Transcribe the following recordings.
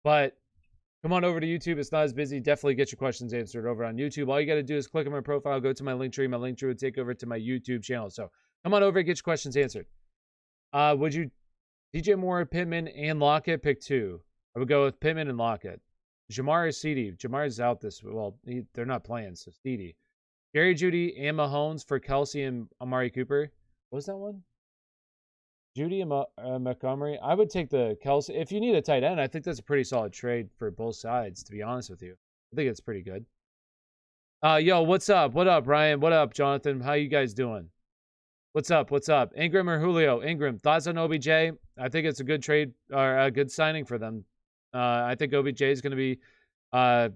But come on over to YouTube. It's not as busy. Definitely get your questions answered over on YouTube. All you got to do is click on my profile, go to my link tree. My link tree will take over to my YouTube channel. So come on over and get your questions answered. Would you DJ Moore, Pittman, and Lockett? Pick two. I would go with Pittman and Lockett. Jamar or CD? Jamar's out this. Well, they're not playing, so CD. Jerry Jeudy and Mahomes for Kelsey and Amari Cooper. What was that one? Jeudy and Montgomery. I would take the Kelsey. If you need a tight end, I think that's a pretty solid trade for both sides, to be honest with you. I think it's pretty good. Yo, what's up? What up, Ryan? What up, Jonathan? How you guys doing? What's up? What's up? Ingram or Julio? Ingram. Thoughts on OBJ? I think it's a good trade or a good signing for them. I think OBJ is going to be a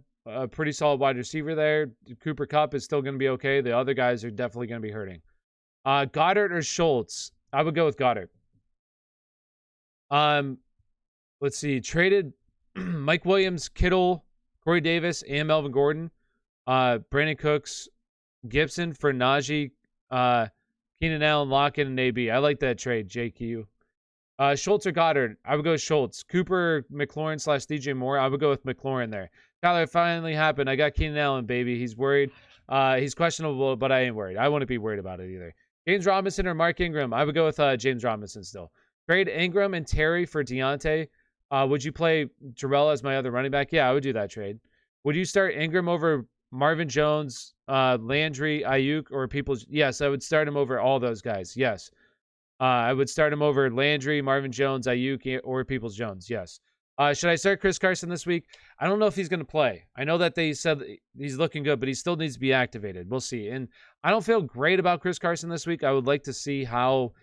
pretty solid wide receiver there. Cooper Kupp is still going to be okay. The other guys are definitely going to be hurting. Goddard or Schultz? I would go with Goddard. Let's see. Traded Mike Williams, Kittle, Corey Davis, and Melvin Gordon. Brandon Cooks, Gibson for Najee, Keenan Allen, Lockett, and AB. I like that trade, JQ. Schultz or Goddard? I would go Schultz. Cooper, McLaurin / DJ Moore. I would go with McLaurin there. Tyler, it finally happened. I got Keenan Allen, baby. He's worried. He's questionable, but I ain't worried. I wouldn't be worried about it either. James Robinson or Mark Ingram? I would go with James Robinson still. Trade Ingram and Terry for Deontay. Would you play Darrell as my other running back? Yeah, I would do that trade. Would you start Ingram over Marvin Jones, Landry, Ayuk, or Peoples? Yes, I would start him over all those guys. Yes. I would start him over Landry, Marvin Jones, Ayuk, or Peoples-Jones. Yes. Should I start Chris Carson this week? I don't know if he's going to play. I know that they said he's looking good, but he still needs to be activated. We'll see. And I don't feel great about Chris Carson this week. I would like to see how...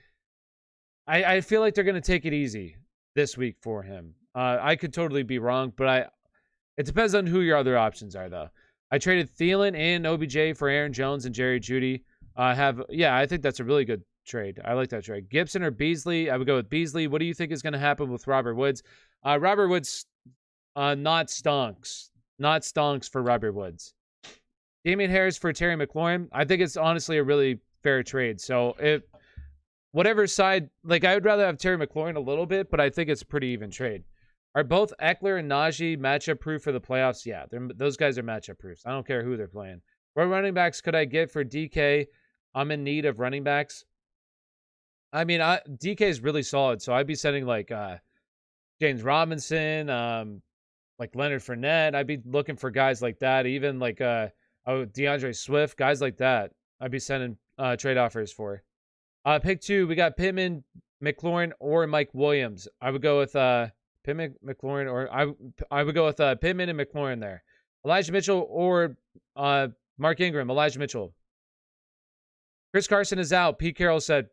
I feel like they're going to take it easy this week for him. I could totally be wrong, but it depends on who your other options are, though. I traded Thielen and OBJ for Aaron Jones and Jerry Jeudy. I think that's a really good trade. I like that trade. Gibson or Beasley? I would go with Beasley. What do you think is going to happen with Robert Woods? Robert Woods, not stonks. Not stonks for Robert Woods. Damien Harris for Terry McLaurin. I think it's honestly a really fair trade. So whatever side, like I would rather have Terry McLaurin a little bit, but I think it's a pretty even trade. Are both Eckler and Najee matchup proof for the playoffs? Yeah, those guys are matchup proofs. I don't care who they're playing. What running backs could I get for DK? I'm in need of running backs. I mean, DK is really solid, so I'd be sending like James Robinson, like Leonard Fournette. I'd be looking for guys like that, even like DeAndre Swift, guys like that. I'd be sending trade offers for. Pick two, we got Pittman, McLaurin, or Mike Williams. I would go with Pittman, McLaurin, or I would go with Pittman and McLaurin there. Elijah Mitchell or Mark Ingram. Elijah Mitchell. Chris Carson is out. Pete Carroll said,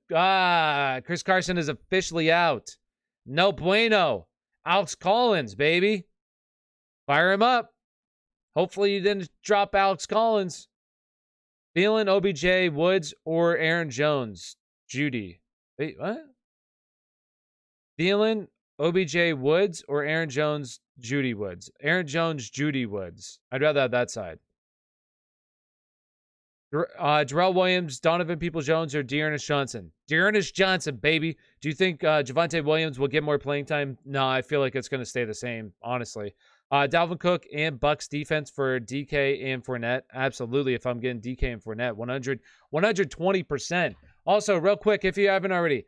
Chris Carson is officially out. No bueno. Alex Collins, baby. Fire him up. Hopefully you didn't drop Alex Collins. Thielen, OBJ, Woods, or Aaron Jones. Jeudy. Wait, what? Thielen, OBJ, Woods, or Aaron Jones, Jeudy Woods. Aaron Jones, Jeudy Woods. I'd rather have that side. Jerrell Williams, Donovan Peoples-Jones, or Dearness Johnson? Dearness Johnson, baby. Do you think Javonte Williams will get more playing time? No, I feel like it's going to stay the same, honestly. Dalvin Cook and Bucks defense for DK and Fournette. Absolutely, if I'm getting DK and Fournette, 120%. Also, real quick, if you haven't already,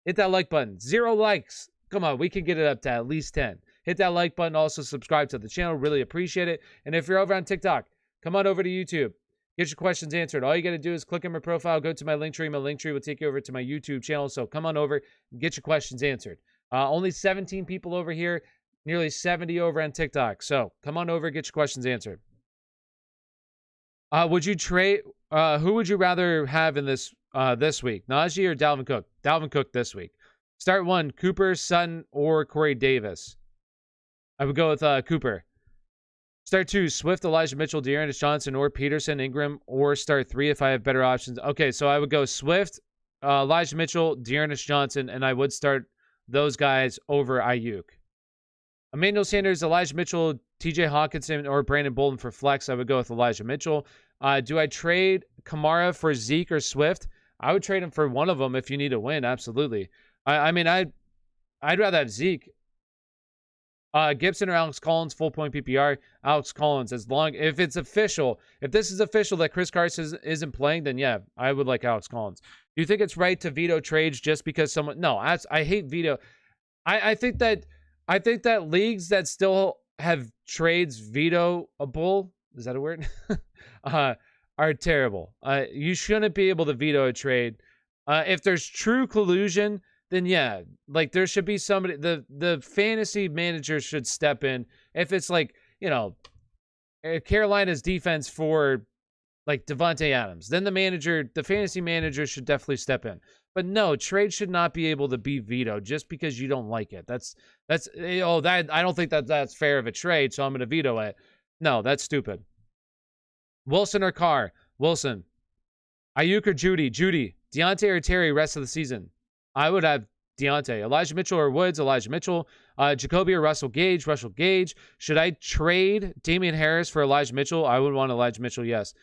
hit that like button. 0 likes. Come on, we can get it up to at least 10. Hit that like button. Also, subscribe to the channel. Really appreciate it. And if you're over on TikTok, come on over to YouTube. Get your questions answered. All you got to do is click on my profile, go to my link tree. My link tree will take you over to my YouTube channel. So come on over and get your questions answered. Only 17 people over here, nearly 70 over on TikTok. So come on over, get your questions answered. Would you trade? Who would you rather have in this week? Najee or Dalvin Cook? Dalvin Cook this week. Start 1, Cooper, Sutton, or Corey Davis. I would go with Cooper. Start 2, Swift, Elijah Mitchell, Dearness Johnson, or Peterson, Ingram, or start 3 if I have better options. Okay, so I would go Swift, Elijah Mitchell, Dearness Johnson, and I would start those guys over Ayuk. Emmanuel Sanders, Elijah Mitchell, TJ Hawkinson, or Brandon Bolden for flex. I would go with Elijah Mitchell. Do I trade Kamara for Zeke or Swift? I would trade him for one of them if you need a win. Absolutely. I mean, I'd rather have Zeke. Gibson or Alex Collins, full point PPR. Alex Collins, if it's official, if this is official that Chris Carson isn't playing, then yeah, I would like Alex Collins. Do you think it's right to veto trades just because someone? No, I hate veto. I think that leagues that still have trades vetoable, is that a word? Are terrible. You shouldn't be able to veto a trade. If there's true collusion, then yeah, like there should be somebody, the fantasy manager should step in. If it's like, Carolina's defense for like Devontae Adams, then the fantasy manager should definitely step in. But no, trade should not be able to be vetoed just because you don't like it. I don't think that's fair of a trade, so I'm going to veto it. No, that's stupid. Wilson or Carr? Wilson. Ayuk or Judy? Judy. Deontay or Terry rest of the season? I would have Deontay. Elijah Mitchell or Woods? Elijah Mitchell. Jacoby or Russell Gage? Russell Gage. Should I trade Damien Harris for Elijah Mitchell? I would want Elijah Mitchell, yes.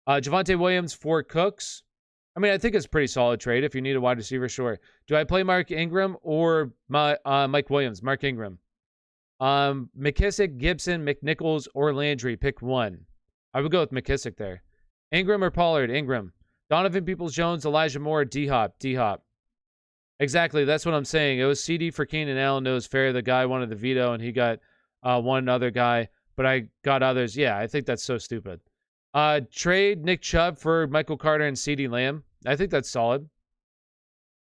Javonte Williams for Cooks? I mean, I think it's a pretty solid trade. If you need a wide receiver, sure. Do I play Mark Ingram or Mike Williams? Mark Ingram. McKissick, Gibson, McNichols, or Landry? Pick one. I would go with McKissick there. Ingram or Pollard? Ingram. Donovan Peoples-Jones, Elijah Moore, D-Hop. D-Hop. Exactly, that's what I'm saying. It was CD for Keenan Allen. It was fair. The guy wanted the veto, and he got one other guy, but I got others. Yeah, I think that's so stupid. Trade Nick Chubb for Michael Carter and CD Lamb. I think that's solid.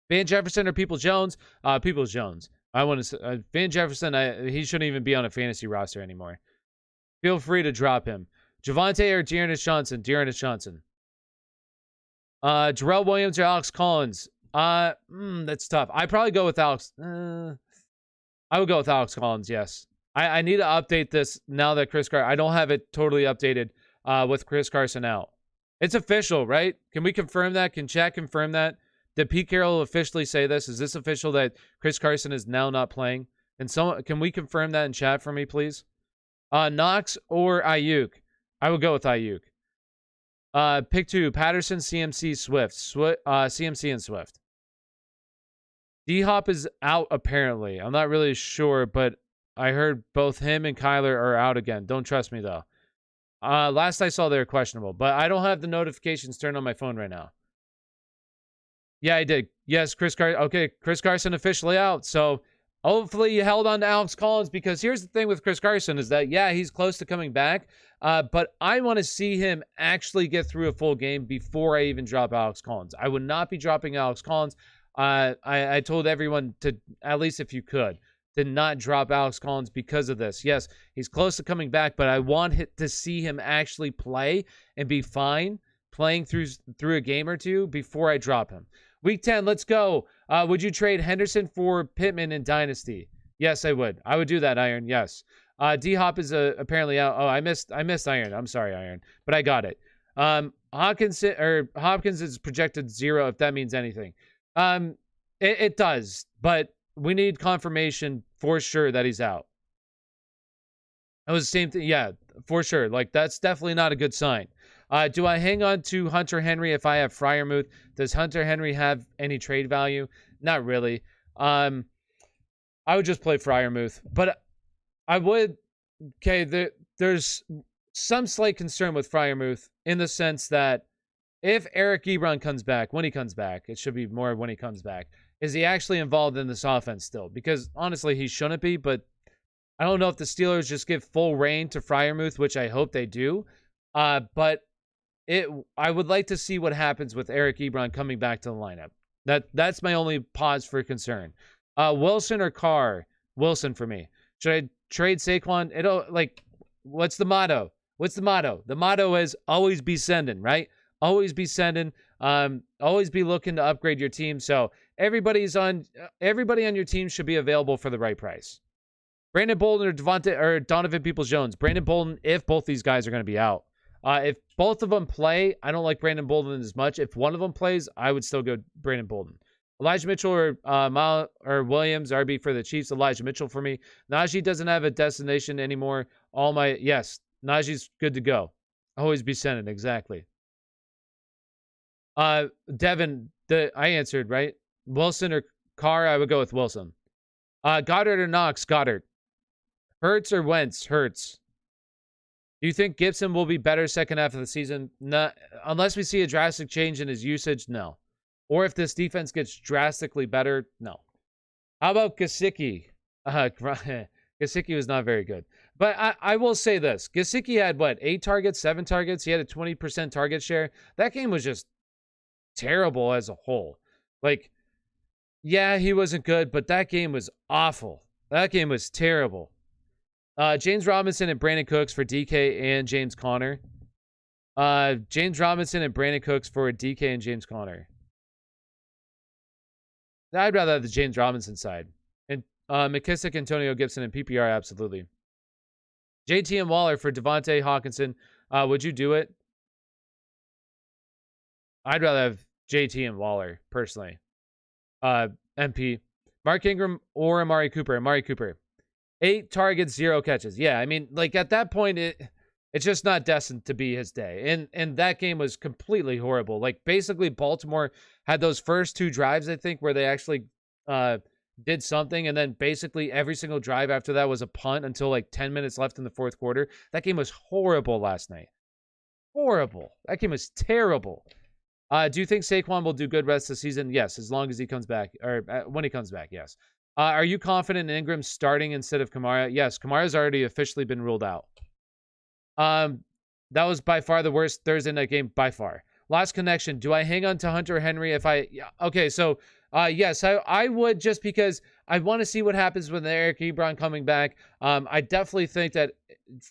Van Jefferson or Peoples-Jones? Peoples-Jones. I want to Van Jefferson, he shouldn't even be on a fantasy roster anymore. Feel free to drop him. Javonte or Dearness Johnson? Dearness Johnson. Jerrell Williams or Alex Collins? That's tough. I'd probably go with Alex. I would go with Alex Collins, yes. I need to update this now that Chris Carson... I don't have it totally updated with Chris Carson out. It's official, right? Can we confirm that? Can chat confirm that? Did Pete Carroll officially say this? Is this official that Chris Carson is now not playing? And can we confirm that in chat for me, please? Knox or Ayuk? I would go with Ayuk. Pick two, Patterson, CMC, Swift. CMC and Swift. D-Hop is out, apparently. I'm not really sure, but I heard both him and Kyler are out again. Don't trust me, though. Last I saw, they were questionable, but I don't have the notifications turned on my phone right now. Yeah, I did. Yes, Chris Carson. Okay, Chris Carson officially out, so hopefully you held on to Alex Collins, because here's the thing with Chris Carson is that, yeah, he's close to coming back, but I want to see him actually get through a full game before I even drop Alex Collins. I would not be dropping Alex Collins. I told everyone to, at least if you could, to not drop Alex Collins because of this. Yes, he's close to coming back, but I want to see him actually play and be fine playing through a game or two before I drop him. Week 10, let's go. Would you trade Henderson for Pittman in Dynasty? Yes, I would. I would do that, Iron. Yes. D-Hop is apparently out. Oh, I missed Iron. I'm sorry, Iron, but I got it. Hopkins is projected 0, if that means anything. It does, but we need confirmation for sure that he's out. It was the same thing. Yeah, for sure. Like, that's definitely not a good sign. Do I hang on to Hunter Henry if I have Freiermuth? Does Hunter Henry have any trade value? Not really. I would just play Freiermuth, but I would. Okay, there's some slight concern with Freiermuth in the sense that if Eric Ebron comes back, when he comes back, it should be more when he comes back. Is he actually involved in this offense still? Because honestly, he shouldn't be, but I don't know if the Steelers just give full reign to Freiermuth, which I hope they do. But I would like to see what happens with Eric Ebron coming back to the lineup. That's my only pause for concern. Wilson or Carr? Wilson for me. Should I trade Saquon? What's the motto? What's the motto? The motto is always be sending, right? Always be sending. Always be looking to upgrade your team. So everybody on your team should be available for the right price. Brandon Bolden or Donovan Peoples-Jones. Brandon Bolden, if both these guys are going to be out. If both of them play, I don't like Brandon Bolden as much. If one of them plays, I would still go Brandon Bolden. Elijah Mitchell or Williams, RB for the Chiefs. Elijah Mitchell for me. Najee doesn't have a destination anymore. Yes, Najee's good to go. Always be sending, exactly. Devin, I answered, right? Wilson or Carr, I would go with Wilson. Goddard or Knox? Goddard. Hurts or Wentz? Hurts. Do you think Gibson will be better second half of the season? Not, unless we see a drastic change in his usage, no. Or if this defense gets drastically better, no. How about Gasicki? Gasicki was not very good. But I will say this. Gasicki had, what, 8 targets, 7 targets? He had a 20% target share. That game was just terrible as a whole. Like, yeah, he wasn't good, but that game was awful. That game was terrible. James Robinson and Brandon Cooks for DK and James Conner. James Robinson and Brandon Cooks for DK and James Conner. I'd rather have the James Robinson side. And McKissick, Antonio Gibson, and PPR, absolutely. JT and Waller for Devontae Hawkinson. Would you do it? I'd rather have JT and Waller, personally. MP. Mark Ingram or Amari Cooper. Amari Cooper. 8 targets, 0 catches. Yeah, I mean, like, at that point, it's just not destined to be his day. And that game was completely horrible. Like, basically, Baltimore had those first 2 drives, I think, where they actually did something. And then basically every single drive after that was a punt until, like, 10 minutes left in the fourth quarter. That game was horrible last night. Horrible. That game was terrible. Do you think Saquon will do good rest of the season? Yes, as long as he comes back. Or when he comes back, yes. Are you confident in Ingram starting instead of Kamara? Yes, Kamara's already officially been ruled out. That was by far the worst Thursday night game, by far. Last connection. Do I hang on to Hunter Henry if I... Yeah, okay, so, yes, I would, just because I want to see what happens with Eric Ebron coming back. I definitely think that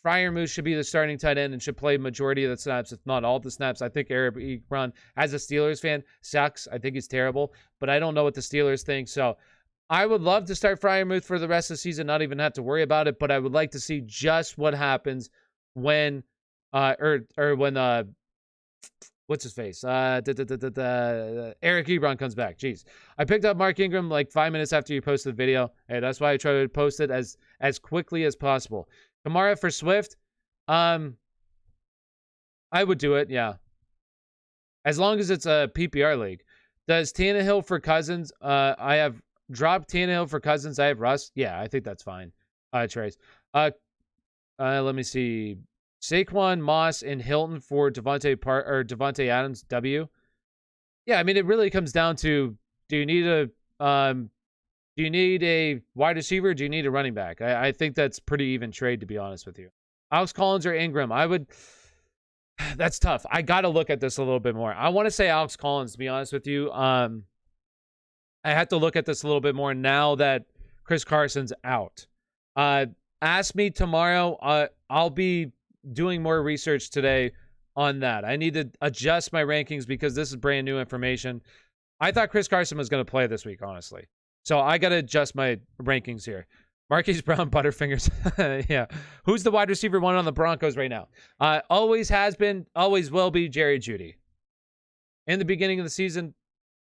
Freiermuth should be the starting tight end and should play majority of the snaps, if not all the snaps. I think Eric Ebron, as a Steelers fan, sucks. I think he's terrible, but I don't know what the Steelers think, so... I would love to start Freiermuth for the rest of the season, not even have to worry about it, but I would like to see just what happens when, when, what's his face? Eric Ebron comes back. Jeez. I picked up Mark Ingram like 5 minutes after you posted the video. Hey, that's why I try to post it as quickly as possible. Kamara for Swift. I would do it, yeah. As long as it's a PPR league. Does Tannehill for Cousins? I have dropped Tannehill for Cousins. I have Russ. Yeah, I think that's fine. Trace. Let me see. Saquon, Moss, and Hilton for Devontae Adams. W. Yeah, I mean, it really comes down to: do you need a wide receiver? Or do you need a running back? I think that's pretty even trade, to be honest with you. Alex Collins or Ingram? I would. That's tough. I got to look at this a little bit more. I want to say Alex Collins, to be honest with you. I have to look at this a little bit more now that Chris Carson's out. Ask me tomorrow. I'll be doing more research today on that. I need to adjust my rankings because this is brand new information. I thought Chris Carson was going to play this week, honestly. So I got to adjust my rankings here. Marquise Brown, Butterfingers. Yeah. Who's the wide receiver 1 on the Broncos right now? Always has been, always will be Jerry Jeudy. In the beginning of the season,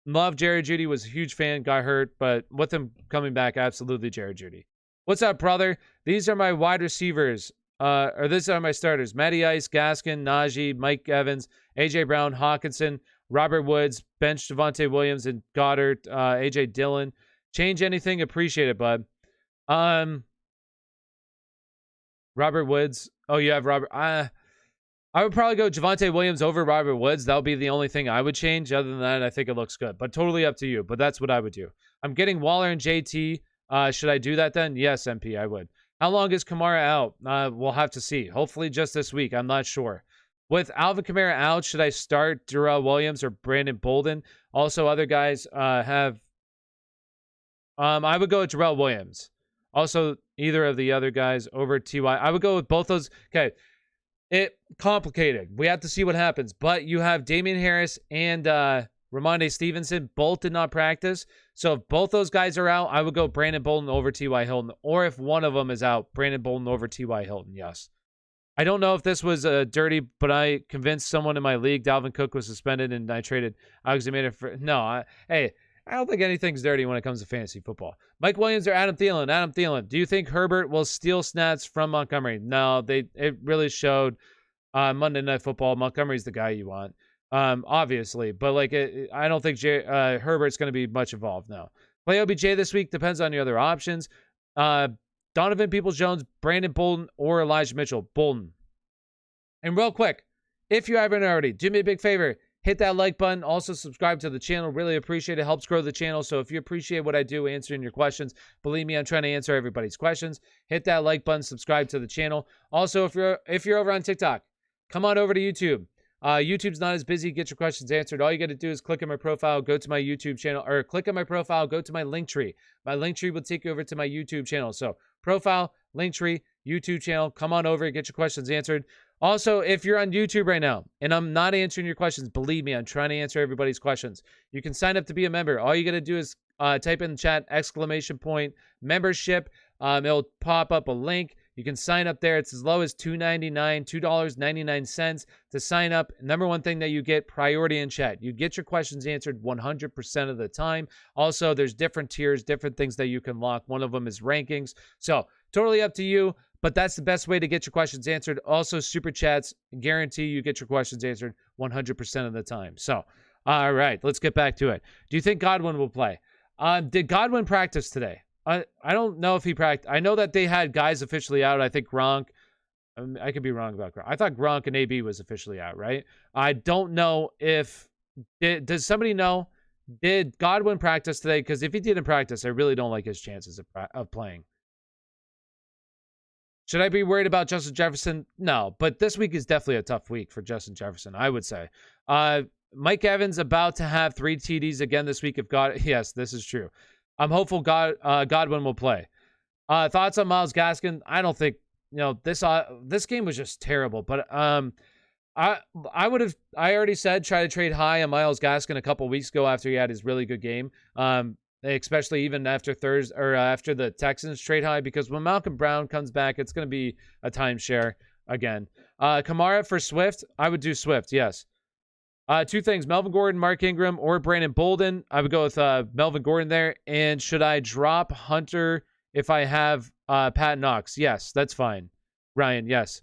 love Jerry Jeudy, was a huge fan, got hurt, but with him coming back, absolutely Jerry Jeudy. What's up, brother? These are my wide receivers, or these are my starters. Matty Ice, Gaskin, Najee, Mike Evans, A.J. Brown, Hawkinson, Robert Woods, bench Devontae Williams and Goddard, A.J. Dillon. Change anything? Appreciate it, bud. Robert Woods. Oh, you have Robert. I would probably go Javonte Williams over Robert Woods. That would be the only thing I would change. Other than that, I think it looks good. But totally up to you. But that's what I would do. I'm getting Waller and JT. Should I do that then? Yes, MP, I would. How long is Kamara out? We'll have to see. Hopefully just this week. I'm not sure. With Alvin Kamara out, should I start Jerrell Williams or Brandon Bolden? Also, other guys have... I would go with Jerrell Williams. Also, either of the other guys over T.Y. I would go with both those. Okay. It complicated. We have to see what happens. But you have Damien Harris and Ramondre Stevenson. Both did not practice. So if both those guys are out, I would go Brandon Bolden over T.Y. Hilton. Or if one of them is out, Brandon Bolden over T.Y. Hilton. Yes. I don't know if this was dirty, but I convinced someone in my league Dalvin Cook was suspended and I traded Alexander for... No, hey, I don't think anything's dirty when it comes to fantasy football. Mike Williams or Adam Thielen? Adam Thielen. Do you think Herbert will steal snaps from Montgomery? No, it really showed Monday Night Football. Montgomery's the guy you want, obviously. But like, I don't think Herbert's going to be much involved now. Play OBJ this week. Depends on your other options. Donovan Peoples-Jones, Brandon Bolden, or Elijah Mitchell. Bolden. And real quick, if you haven't already, do me a big favor. Hit that like button. Also, subscribe to the channel. Really appreciate it. Helps grow the channel. So if you appreciate what I do answering your questions, believe me, I'm trying to answer everybody's questions. Hit that like button. Subscribe to the channel. Also, if you're over on TikTok, come on over to YouTube. YouTube's not as busy. Get your questions answered. All you got to do is click on my profile, go to my YouTube channel, or click on my profile, go to my link tree. My link tree will take you over to my YouTube channel. So profile, link tree, YouTube channel. Come on over and get your questions answered. Also, if you're on YouTube right now and I'm not answering your questions, believe me, I'm trying to answer everybody's questions. You can sign up to be a member. All you got to do is type in the chat, !membership. It'll pop up a link. You can sign up there. It's as low as $2.99, $2.99 to sign up. Number one thing that you get, priority in chat. You get your questions answered 100% of the time. Also, there's different tiers, different things that you can lock. One of them is rankings. So, totally up to you. But that's the best way to get your questions answered. Also, super chats guarantee you get your questions answered 100% of the time. So, all right, let's get back to it. Do you think Godwin will play? Did Godwin practice today? I don't know if he practiced. I know that they had guys officially out. I think Gronk. I could be wrong about Gronk. I thought Gronk and AB was officially out, right? I don't know if... Does somebody know? Did Godwin practice today? Because if he didn't practice, I really don't like his chances of playing. Should I be worried about Justin Jefferson? No, but this week is definitely a tough week for Justin Jefferson, I would say. Mike Evans about to have 3 TDs again this week. Yes, this is true. I'm hopeful Godwin will play. Thoughts on Myles Gaskin? I don't think, this game was just terrible. But I already said try to trade high on Myles Gaskin a couple weeks ago after he had his really good game. Especially even after Thursday or after the Texans trade high, because when Malcolm Brown comes back, it's going to be a timeshare again. Kamara for Swift, I would do Swift, yes. 2 things, Melvin Gordon, Mark Ingram, or Brandon Bolden. I would go with Melvin Gordon there. And should I drop Hunter if I have Pat Knox? Yes, that's fine. Ryan, yes.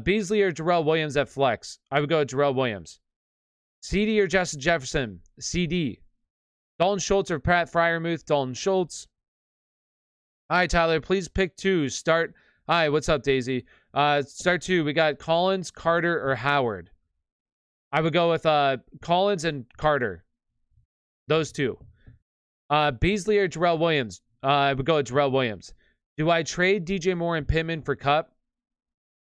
Beasley or Jerrell Williams at flex? I would go with Jerrell Williams. CD or Justin Jefferson? CD. Dalton Schultz or Pat Freiermuth? Dalton Schultz. All right, Tyler, please pick 2. Start. Hi, what's up, Daisy? Start 2. We got Collins, Carter, or Howard. I would go with Collins and Carter. Those 2. Beasley or Jerrell Williams? I would go with Jerrell Williams. Do I trade DJ Moore and Pittman for Kupp?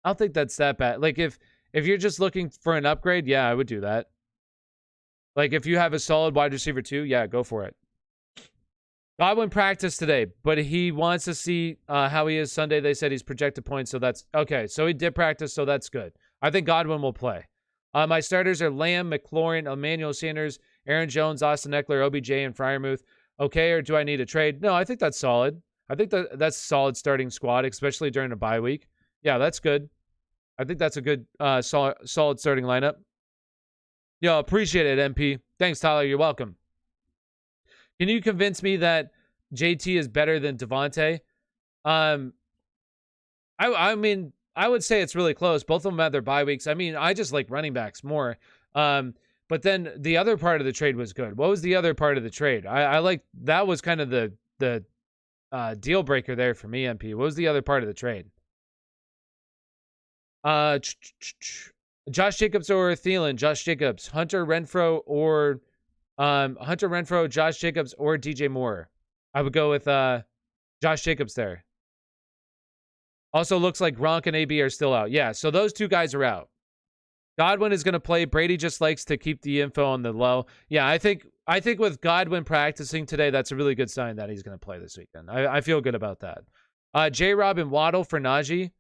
I don't think that's that bad. Like, if you're just looking for an upgrade, yeah, I would do that. Like, if you have a solid wide receiver 2, yeah, go for it. Godwin practiced today, but he wants to see how he is Sunday. They said he's projected points, so that's... Okay, so he did practice, so that's good. I think Godwin will play. My starters are Lamb, McLaurin, Emmanuel Sanders, Aaron Jones, Austin Eckler, OBJ, and Freiermuth. Okay, or do I need a trade? No, I think that's solid. I think that's a solid starting squad, especially during a bye week. Yeah, that's good. I think that's a good, solid starting lineup. Yo, appreciate it, MP. Thanks, Tyler. You're welcome. Can you convince me that JT is better than Devontae? I mean, I would say it's really close. Both of them had their bye weeks. I mean, I just like running backs more. But then the other part of the trade was good. What was the other part of the trade? I like that was kind of the deal breaker there for me, MP. What was the other part of the trade? Josh Jacobs or Thielen? Josh Jacobs. Hunter Renfro or Josh Jacobs or DJ Moore? I would go with Josh Jacobs there. Also looks like Gronk and AB are still out. Yeah, so those 2 guys are out. Godwin is going to play. Brady just likes to keep the info on the low. Yeah, I think with Godwin practicing today, that's a really good sign that he's going to play this weekend. I feel good about that. J-Rob and Waddle for Najee?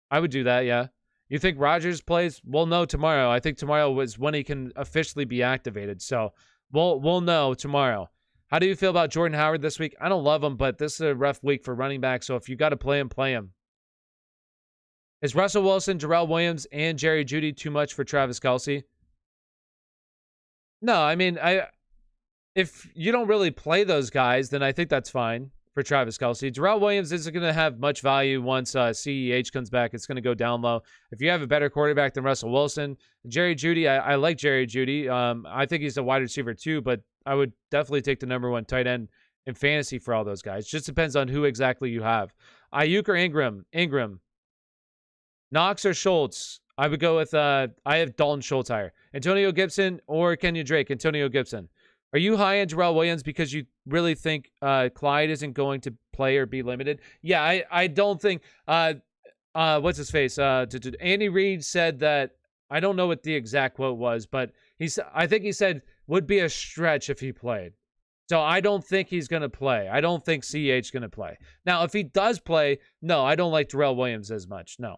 I would do that, yeah. You think Rodgers plays? We'll know tomorrow. I think tomorrow was when he can officially be activated. So we'll know tomorrow. How do you feel about Jordan Howard this week? I don't love him, but this is a rough week for running back. So if you got to play him, play him. Is Russell Wilson, Jerrell Williams, and Jerry Jeudy too much for Travis Kelce? No, I mean, if you don't really play those guys, then I think that's fine for Travis Kelce. Jerrell Williams isn't going to have much value once CEH comes back. It's going to go down low. If you have a better quarterback than Russell Wilson, Jerry Jeudy, I like Jerry Jeudy. I think he's a wide receiver too, but I would definitely take the #1 tight end in fantasy for all those guys. Just depends on who exactly you have. Ayuk or Ingram? Ingram. Knox or Schultz? I would go with, I have Dalton Schultz higher. Antonio Gibson or Kenyon Drake? Antonio Gibson. Are you high on Jerrell Williams because you really think Clyde isn't going to play or be limited? Yeah, I don't think, what's his face? Andy Reid said that, I don't know what the exact quote was, but I think he said, would be a stretch if he played. So I don't think he's going to play. I don't think CH going to play. Now, if he does play, no, I don't like Jerrell Williams as much. No.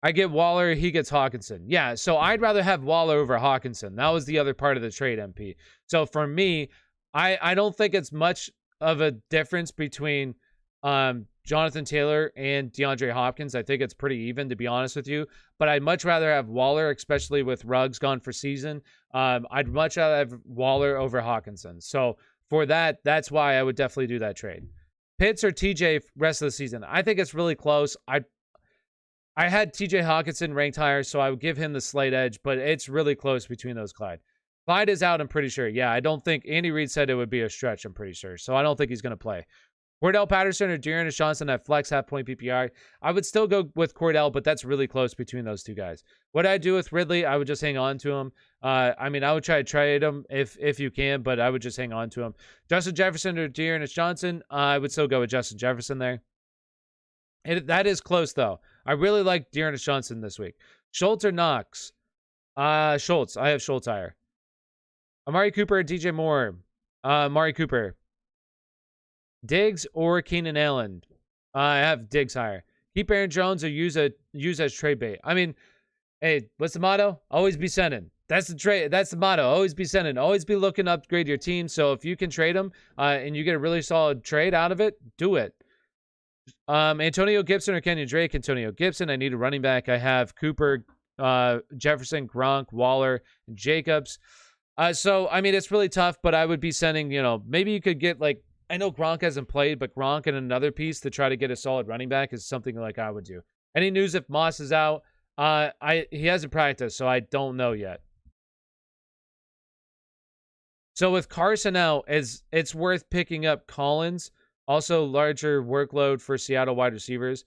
I get Waller, he gets Hawkinson. Yeah, so I'd rather have Waller over Hawkinson. That was the other part of the trade, MP. So for me, I don't think it's much of a difference between Jonathan Taylor and DeAndre Hopkins. I think it's pretty even, to be honest with you. But I'd much rather have Waller, especially with Ruggs gone for season. I'd much rather have Waller over Hawkinson. So for that, that's why I would definitely do that trade. Pitts or TJ rest of the season? I think it's really close. I had TJ Hawkinson ranked higher, so I would give him the slight edge, but it's really close between those Clyde. Clyde is out, I'm pretty sure. Yeah, I don't think Andy Reid said it would be a stretch, I'm pretty sure. So I don't think he's going to play. Cordell Patterson or Dearness Johnson at flex half-point PPR. I would still go with Cordell, but that's really close between those two guys. What I do with Ridley, I would just hang on to him. I would try to trade him if you can, but I would just hang on to him. Justin Jefferson or Dearness Johnson, I would still go with Justin Jefferson there. That is close, though. I really like Dearness Johnson this week. Schultz or Knox? Schultz. I have Schultz higher. Amari Cooper or DJ Moore? Amari Cooper. Diggs or Keenan Allen? I have Diggs higher. Keep Aaron Jones or use as trade bait. I mean, hey, what's the motto? Always be sending. That's the trade. That's the motto. Always be sending. Always be looking to upgrade your team. So if you can trade them and you get a really solid trade out of it, do it. Antonio Gibson or Kenyon Drake? Antonio Gibson. I need a running back. I have Cooper, Jefferson, Gronk, Waller, and Jacobs. So, I mean, it's really tough, but I would be sending, maybe you could get like, I know Gronk hasn't played, but Gronk and another piece to try to get a solid running back is something like I would do. Any news if Moss is out? He hasn't practiced, so I don't know yet. So with Carson out, it's worth picking up Collins. Also, larger workload for Seattle wide receivers.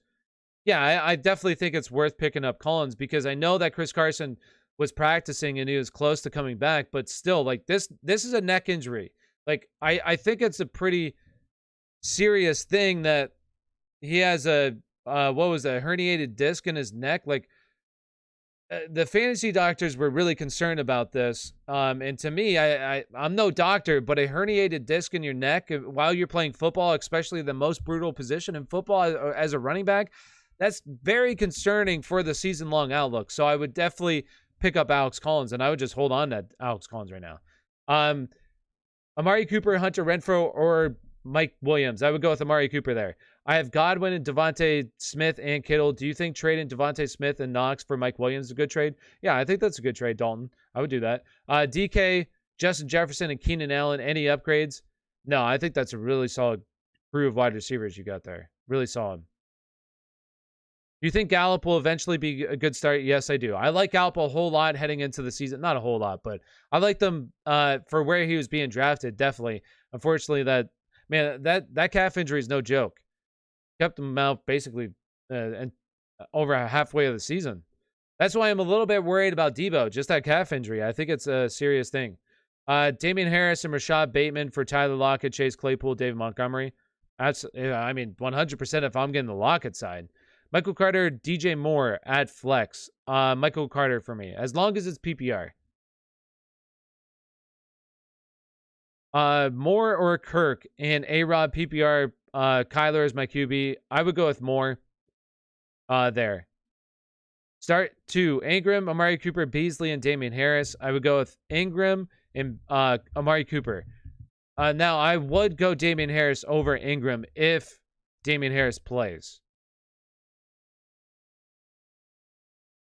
Yeah, I definitely think it's worth picking up Collins because I know that Chris Carson was practicing and he was close to coming back, but still, like this is a neck injury. Like I think it's a pretty serious thing that he has a herniated disc in his neck. Like the fantasy doctors were really concerned about this. And to me, I'm no doctor, but a herniated disc in your neck while you're playing football, especially the most brutal position in football as a running back, that's very concerning for the season-long outlook. So I would definitely pick up Alex Collins, and I would just hold on to Alex Collins right now. Amari Cooper, Hunter Renfro, or Mike Williams. I would go with Amari Cooper there. I have Godwin and Devontae Smith and Kittle. Do you think trading Devontae Smith and Knox for Mike Williams is a good trade? Yeah, I think that's a good trade, Dalton. I would do that. DK, Justin Jefferson, and Keenan Allen. Any upgrades? No, I think that's a really solid crew of wide receivers you got there. Really solid. Do you think Gallup will eventually be a good start? Yes, I do. I like Gallup a whole lot heading into the season. Not a whole lot, but I like them for where he was being drafted, definitely. Unfortunately, that calf injury is no joke. Kept him out basically and over halfway of the season. That's why I'm a little bit worried about Debo, just that calf injury. I think it's a serious thing. Damien Harris and Rashad Bateman for Tyler Lockett, Chase Claypool, David Montgomery. That's, 100% if I'm getting the Lockett side. Michael Carter, DJ Moore at flex. Michael Carter for me, as long as it's PPR. Moore or Kirk and A-Rod PPR. Kyler is my QB. I would go with Moore there. Start 2. Ingram, Amari Cooper, Beasley, and Damien Harris. I would go with Ingram and Amari Cooper. Now, I would go Damien Harris over Ingram if Damien Harris plays.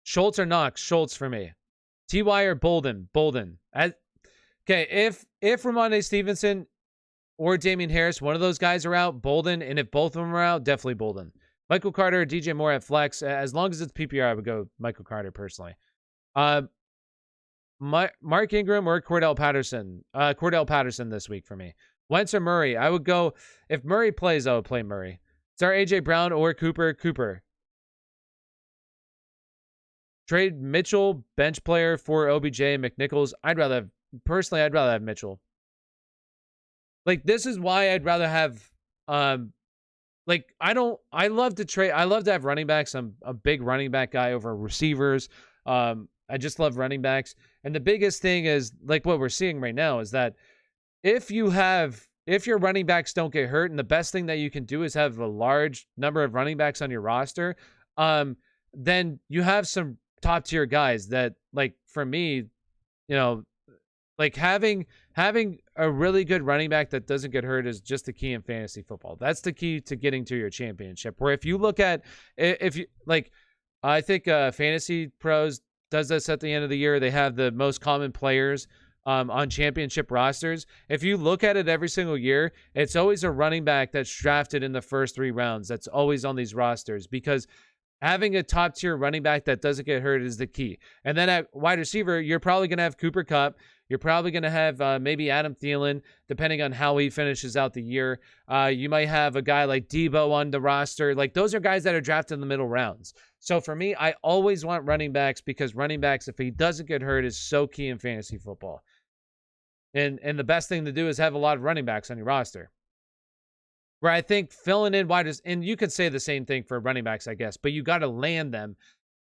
Schultz or Knox? Schultz for me. T.Y. or Bolden? Bolden. Okay, if Ramondre Stevenson or Damien Harris, one of those guys are out, Bolden, and if both of them are out, definitely Bolden. Michael Carter or DJ Moore at flex. As long as it's PPR, I would go Michael Carter personally. Mark Ingram or Cordell Patterson? Cordell Patterson this week for me. Wentz or Murray? I would go, if Murray plays, I would play Murray. Start A.J. Brown or Cooper? Cooper. Trade Mitchell, bench player, for OBJ and McNichols. I'd rather have Mitchell. Like, this is why I'd rather have, I love to have running backs. I'm a big running back guy over receivers. I just love running backs. And the biggest thing is, like what we're seeing right now, is that if your running backs don't get hurt, and the best thing that you can do is have a large number of running backs on your roster, then you have some top tier guys that, like, for me, like having a really good running back that doesn't get hurt is just the key in fantasy football. That's the key to getting to your championship. Where if you look at, I think Fantasy Pros does this at the end of the year. They have the most common players on championship rosters. If you look at it every single year, it's always a running back that's drafted in the first 3 rounds. That's always on these rosters, because having a top tier running back that doesn't get hurt is the key. And then at wide receiver, you're probably going to have Cooper Kupp. You're probably going to have maybe Adam Thielen, depending on how he finishes out the year. You might have a guy like Debo on the roster. Like, those are guys that are drafted in the middle rounds. So for me, I always want running backs, because running backs, if he doesn't get hurt, is so key in fantasy football. And the best thing to do is have a lot of running backs on your roster. Where I think filling in and you could say the same thing for running backs, I guess, but you got to land them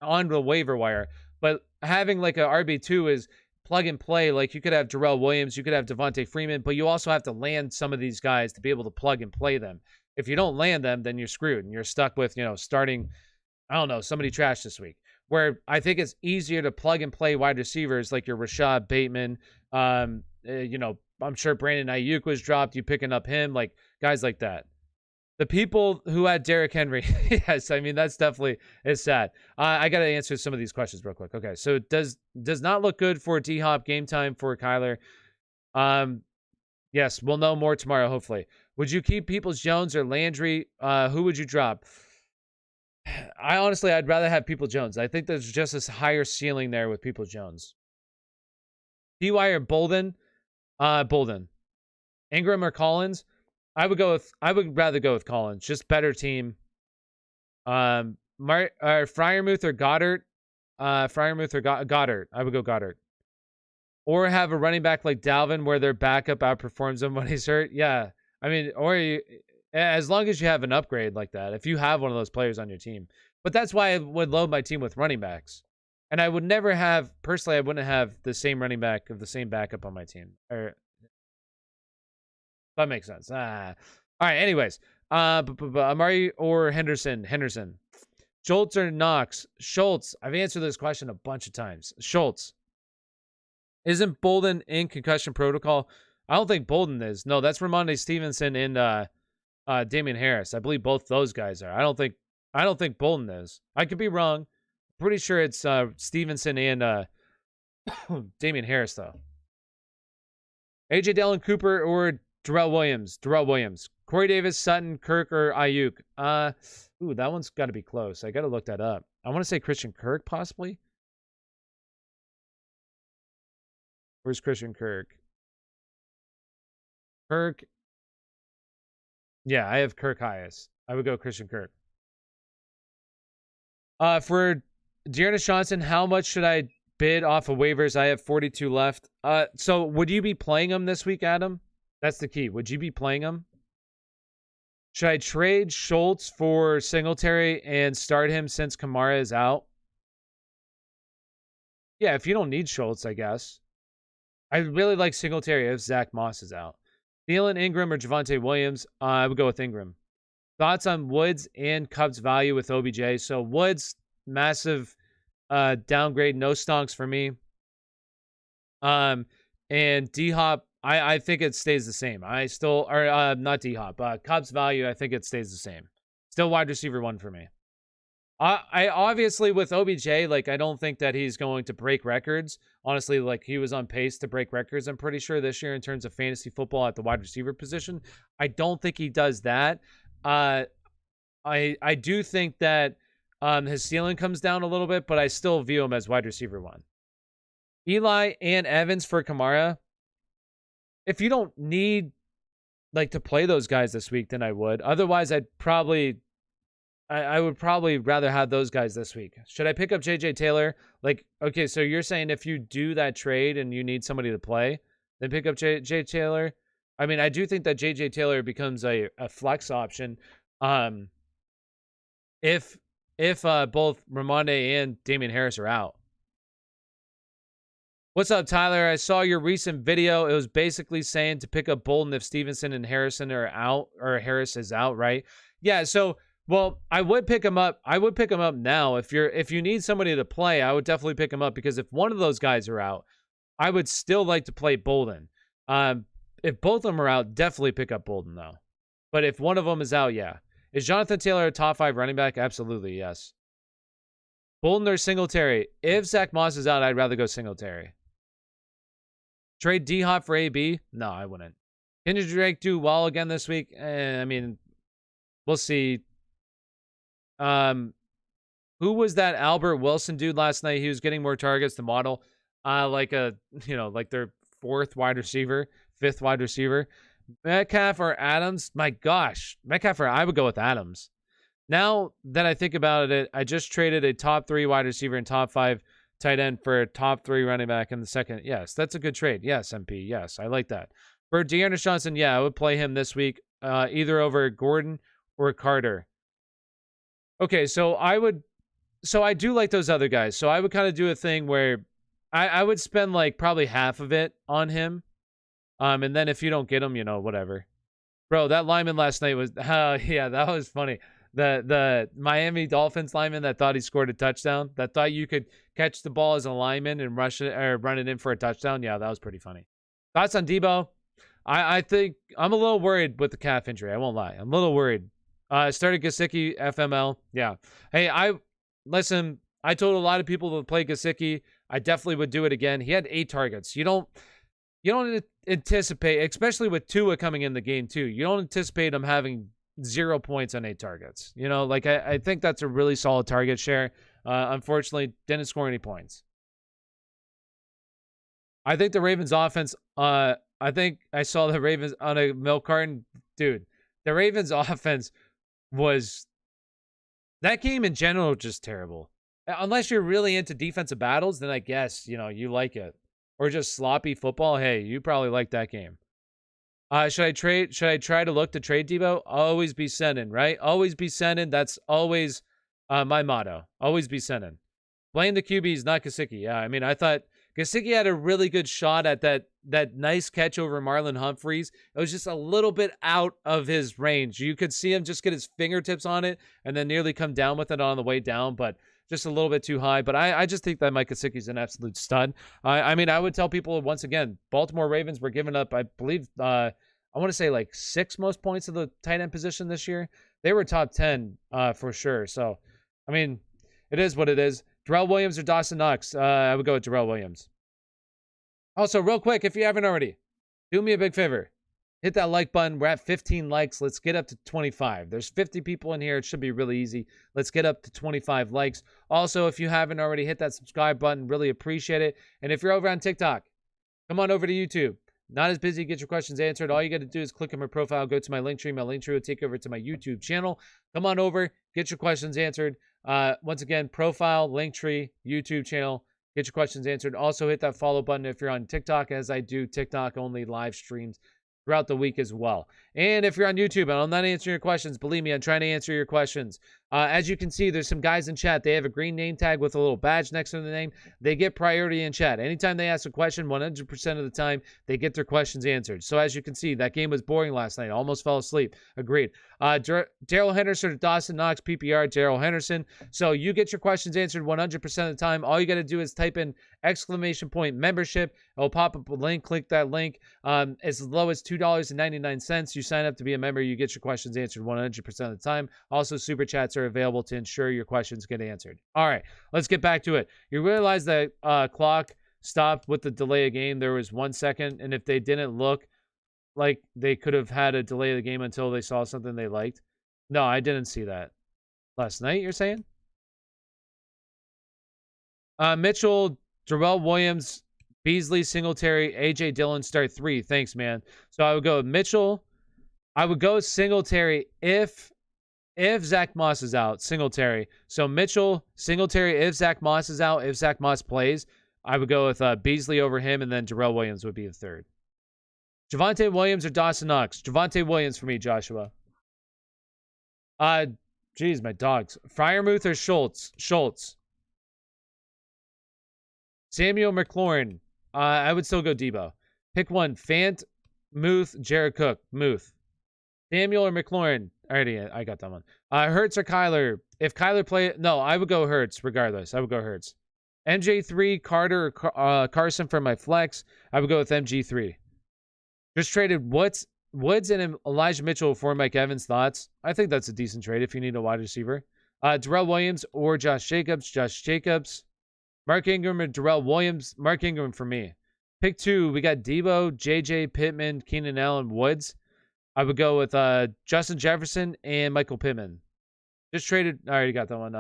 on the waiver wire. But having like a RB2 is plug and play. Like, you could have Jerrell Williams, you could have Devontae Freeman, but you also have to land some of these guys to be able to plug and play them. If you don't land them, then you're screwed, and you're stuck with, starting, I don't know, somebody trash this week. Where I think it's easier to plug and play wide receivers like your Rashad Bateman. I'm sure Brandon Ayuk was dropped. You picking up him, like guys like that. The people who had Derrick Henry, yes, I mean, that's definitely is sad. I got to answer some of these questions real quick. Okay, so does not look good for D-Hop game time for Kyler. Yes, we'll know more tomorrow, hopefully. Would you keep Peoples-Jones or Landry? Who would you drop? I'd rather have Peoples-Jones. I think there's just this higher ceiling there with Peoples-Jones. T.Y. or Bolden? Bolden. Ingram or Collins? I would rather go with Collins. Just better team. Freiermuth or Goddard? Freiermuth or Goddard? I would go Goddard. Or have a running back like Dalvin where their backup outperforms them when he's hurt. Yeah. I mean, as long as you have an upgrade like that, if you have one of those players on your team. But that's why I would load my team with running backs. And I would never have, personally, I wouldn't have the same running back of the same backup on my team. That makes sense. All right, anyways. Amari or Henderson? Henderson. Schultz or Knox? Schultz. I've answered this question a bunch of times. Schultz. Isn't Bolden in concussion protocol? I don't think Bolden is. No, that's Ramondre Stevenson and Damien Harris. I believe both those guys are. I don't think Bolden is. I could be wrong. Pretty sure it's Stevenson and Damien Harris, though. A.J. Dillon, Cooper, or Jerrell Williams? Jerrell Williams. Corey Davis, Sutton, Kirk, or Ayuk? That one's got to be close. I got to look that up. I want to say Christian Kirk, possibly. Where's Christian Kirk? Kirk. Yeah, I have Kirk highest. I would go Christian Kirk. For Dearness Johnson, how much should I bid off of waivers? I have 42 left. So would you be playing him this week, Adam? That's the key. Would you be playing him? Should I trade Schultz for Singletary and start him since Kamara is out? Yeah, if you don't need Schultz, I guess. I really like Singletary if Zach Moss is out. Thielen, Ingram, or Javonte Williams? I would go with Ingram. Thoughts on Woods and Cubs value with OBJ? So Woods, massive downgrade, no stonks for me. And D-Hop, I think it stays the same. Not D-Hop, Cubs value, I think it stays the same. Still wide receiver 1 for me. I obviously with OBJ, like, I don't think that he's going to break records. Honestly, like, he was on pace to break records, I'm pretty sure, this year in terms of fantasy football at the wide receiver position. I don't think he does that. I do think that his ceiling comes down a little bit, but I still view him as wide receiver 1. Eli and Evans for Kamara. If you don't need like to play those guys this week than I would. Otherwise, I would probably rather have those guys this week. Should I pick up JJ Taylor? Like, okay, so you're saying if you do that trade and you need somebody to play, then pick up JJ Taylor? I mean, I do think that JJ Taylor becomes a flex option. If both Ramonde and Damien Harris are out. What's up, Tyler? I saw your recent video. It was basically saying to pick up Bolden if Stevenson and Harrison are out, or Harris is out, right? Yeah, so, well, I would pick him up. I would pick him up now. If you need somebody to play, I would definitely pick him up, because if one of those guys are out, I would still like to play Bolden. If both of them are out, definitely pick up Bolden, though. But if one of them is out, yeah. Is Jonathan Taylor a top 5 running back? Absolutely, yes. Bolden or Singletary? If Zach Moss is out, I'd rather go Singletary. Trade D-Hop for AB? No, I wouldn't. Can Drake do well again this week? I mean, we'll see. Who was that Albert Wilson dude last night? He was getting more targets than Waddle. Like their 4th wide receiver, 5th wide receiver. Metcalf or Adams? My gosh. Metcalf or I would go with Adams. Now that I think about it, I just traded a top 3 wide receiver and top 5 tight end for a top 3 running back in the second. Yes, that's a good trade. Yes, MP. Yes, I like that. For DeAndre Johnson, yeah, I would play him this week, either over Gordon or Carter. Okay, so I do like those other guys. So I would kind of do a thing where I would spend like probably half of it on him. And then if you don't get him, whatever. Bro, that lineman last night was, yeah, that was funny. The Miami Dolphins lineman that thought he scored a touchdown, that thought you could catch the ball as a lineman and rush it or run it in for a touchdown. Yeah, that was pretty funny. Thoughts on Debo? I think I'm a little worried with the calf injury. I won't lie. I'm a little worried. Started Gasicki, FML. Yeah. Hey, listen, I told a lot of people to play Gasicki. I definitely would do it again. He had 8 targets. You don't anticipate, especially with Tua coming in the game too, you don't anticipate him having 0 points on 8 targets. I think that's a really solid target share. Unfortunately, didn't score any points. I think the Ravens offense, I think I saw the Ravens on a milk carton. Dude, the Ravens offense was, that game in general, just terrible. Unless you're really into defensive battles, then I guess, you like it. Or just sloppy football, hey, you probably like that game. Should I try to look to trade Debo? Always be sending, right? Always be sending. That's always my motto. Always be sending. Blame the QBs, not Gasicki. Yeah, I mean, I thought Gasicki had a really good shot at that nice catch over Marlon Humphreys. It was just a little bit out of his range. You could see him just get his fingertips on it and then nearly come down with it on the way down, but just a little bit too high. But I just think that Mike Gesicki's an absolute stud. I mean, I would tell people once again, Baltimore Ravens were giving up, I believe, I want to say like 6 most points of the tight end position this year. They were top 10 for sure. So, I mean, it is what it is. Jerrell Williams or Dawson Knox? I would go with Jerrell Williams. Also, real quick, if you haven't already, do me a big favor. Hit that like button. We're at 15 likes. Let's get up to 25. There's 50 people in here. It should be really easy. Let's get up to 25 likes. Also, if you haven't already, hit that subscribe button. Really appreciate it. And if you're over on TikTok, come on over to YouTube. Not as busy, get your questions answered. All you got to do is click on my profile, go to my link tree. My link tree will take you over to my YouTube channel. Come on over, get your questions answered. Once again, profile, link tree, YouTube channel. Get your questions answered. Also, hit that follow button if you're on TikTok, as I do TikTok-only live streams throughout the week as well. And if you're on YouTube and I'm not answering your questions, believe me, I'm trying to answer your questions. As you can see, there's some guys in chat. They have a green name tag with a little badge next to the name. They get priority in chat. Anytime they ask a question, 100% of the time, they get their questions answered. So as you can see, that game was boring last night. I almost fell asleep. Agreed. Darrell Henderson or Dawson Knox, PPR, Darrell Henderson. So you get your questions answered 100% of the time. All you got to do is type in !membership. It'll pop up a link. Click that link. As low as $2.99. You sign up to be a member. You get your questions answered 100% of the time. Also, super chats are available to ensure your questions get answered. All right, let's get back to it. You realize that clock stopped with the delay of game. There was 1 second, and if they didn't look like they could have had a delay of the game until they saw something they liked. No, I didn't see that. Last night, you're saying? Mitchell, Jerrell Williams, Beasley, Singletary, AJ Dillon, start 3. Thanks, man. So I would go Mitchell, I would go Singletary if Zach Moss is out. Singletary. So Mitchell, Singletary if Zach Moss is out. If Zach Moss plays, I would go with Beasley over him, and then Jerrell Williams would be the third. Javonte Williams or Dawson Knox? Javonte Williams for me, Joshua. Geez, my dogs. Freiermuth or Schultz? Schultz. Samuel McLaurin. I would still go Debo. Pick one. Fant, Muth, Jared Cook. Muth. Samuel or McLaurin? I got that one. Hurts or Kyler? If Kyler play, no, I would go Hurts regardless. I would go Hurts. MJ3, Carter, or Carson for my flex. I would go with MG3. Just traded Woods and Elijah Mitchell for Mike Evans. Thoughts? I think that's a decent trade if you need a wide receiver. Darrell Williams or Josh Jacobs. Josh Jacobs. Mark Ingram or Darrell Williams. Mark Ingram for me. Pick two. We got Debo, JJ, Pittman, Keenan Allen, Woods. I would go with Justin Jefferson and Michael Pittman. Just traded. I already got that one.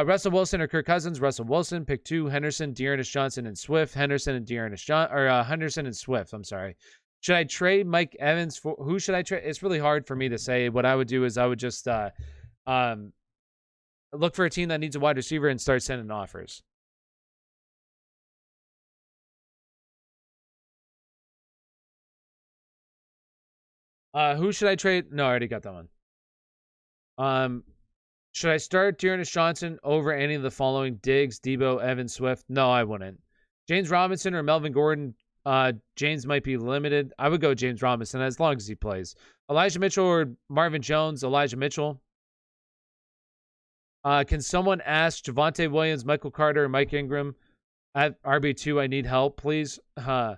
Russell Wilson or Kirk Cousins. Russell Wilson. Pick two. Henderson, Dearness Johnson, and Swift. Henderson and Swift. I'm sorry. Should I trade Mike Evans for? Who should I trade? It's really hard for me to say. What I would do is I would just look for a team that needs a wide receiver and start sending offers. Who should I trade? No, I already got that one. Should I start Dearness Johnson over any of the following? Diggs, Debo, Evans, Swift? No, I wouldn't. James Robinson or Melvin Gordon? James might be limited. I would go James Robinson as long as he plays. Elijah Mitchell or Marvin Jones? Elijah Mitchell. Can someone ask Javonte Williams, Michael Carter, or Mike Ingram at RB2? I need help, please. I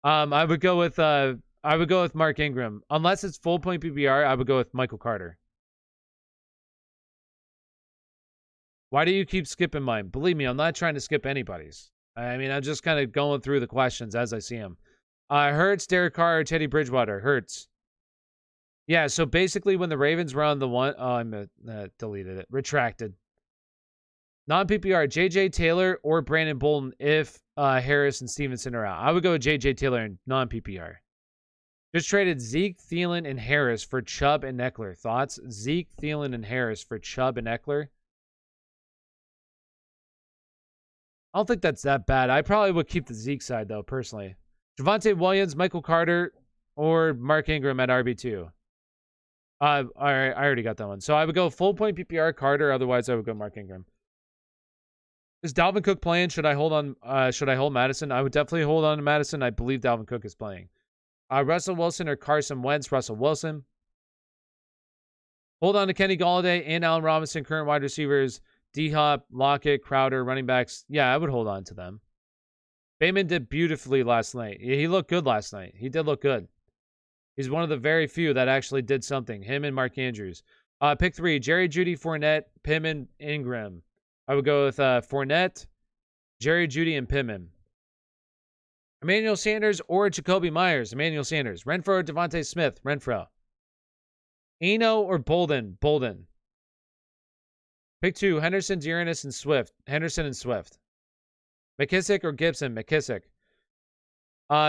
would go with Mark Ingram. Unless it's full point PPR, I would go with Michael Carter. Why do you keep skipping mine? Believe me, I'm not trying to skip anybody's. I mean, I'm just kind of going through the questions as I see them. Hurts, Derek Carr, or Teddy Bridgewater? Hurts. Yeah, so basically when the Ravens were on the one... Oh, I deleted it. Retracted. Non-PPR, J.J. Taylor or Brandon Bolden if Harris and Stevenson are out. I would go with J.J. Taylor in non-PPR. Just traded Zeke, Thielen, and Harris for Chubb and Eckler. Thoughts? Zeke, Thielen, and Harris for Chubb and Eckler. I don't think that's that bad. I probably would keep the Zeke side, though, personally. Javonte Williams, Michael Carter, or Mark Ingram at RB2. I already got that one. So I would go full point PPR Carter. Otherwise, I would go Mark Ingram. Is Dalvin Cook playing? Should I hold on? Should I hold Madison? I would definitely hold on to Madison. I believe Dalvin Cook is playing. Russell Wilson or Carson Wentz? Russell Wilson. Hold on to Kenny Golladay and Allen Robinson, current wide receivers. D-Hop, Lockett, Crowder, running backs. Yeah, I would hold on to them. Bateman did beautifully last night. He looked good last night. He did look good. He's one of the very few that actually did something. Him and Mark Andrews. Pick three. Jerry Jeudy, Fournette, Pittman, Ingram. I would go with Fournette, Jerry Jeudy, and Pittman. Emmanuel Sanders or Jacoby Myers. Emmanuel Sanders. Renfro or Devontae Smith. Renfro. Eno or Bolden. Bolden. Pick two. Henderson, Dearness, and Swift. Henderson and Swift. McKissick or Gibson. McKissick.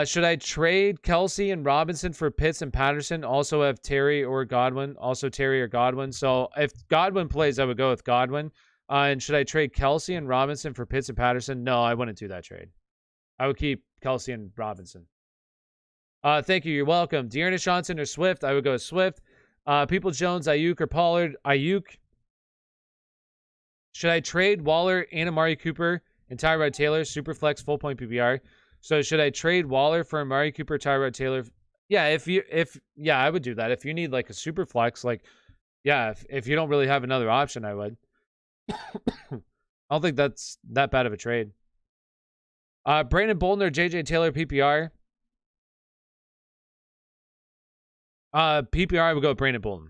Should I trade Kelsey and Robinson for Pitts and Patterson? Also have Terry or Godwin. Also Terry or Godwin. So if Godwin plays, I would go with Godwin. And should I trade Kelsey and Robinson for Pitts and Patterson? No, I wouldn't do that trade. I would keep Kelsey and Robinson. Thank you. You're welcome. Dearness Johnson or Swift? I would go with Swift. People Jones, Ayuk or Pollard? Ayuk. Should I trade Waller and Amari Cooper and Tyrod Taylor? Superflex, full point PPR. So should I trade Waller for Amari Cooper, Tyrod Taylor? Yeah, yeah, I would do that. If you need like a super flex, like, yeah, if you don't really have another option, I would. I don't think that's that bad of a trade. Brandon Bolden or JJ Taylor PPR? PPR, I would go with Brandon Bolden.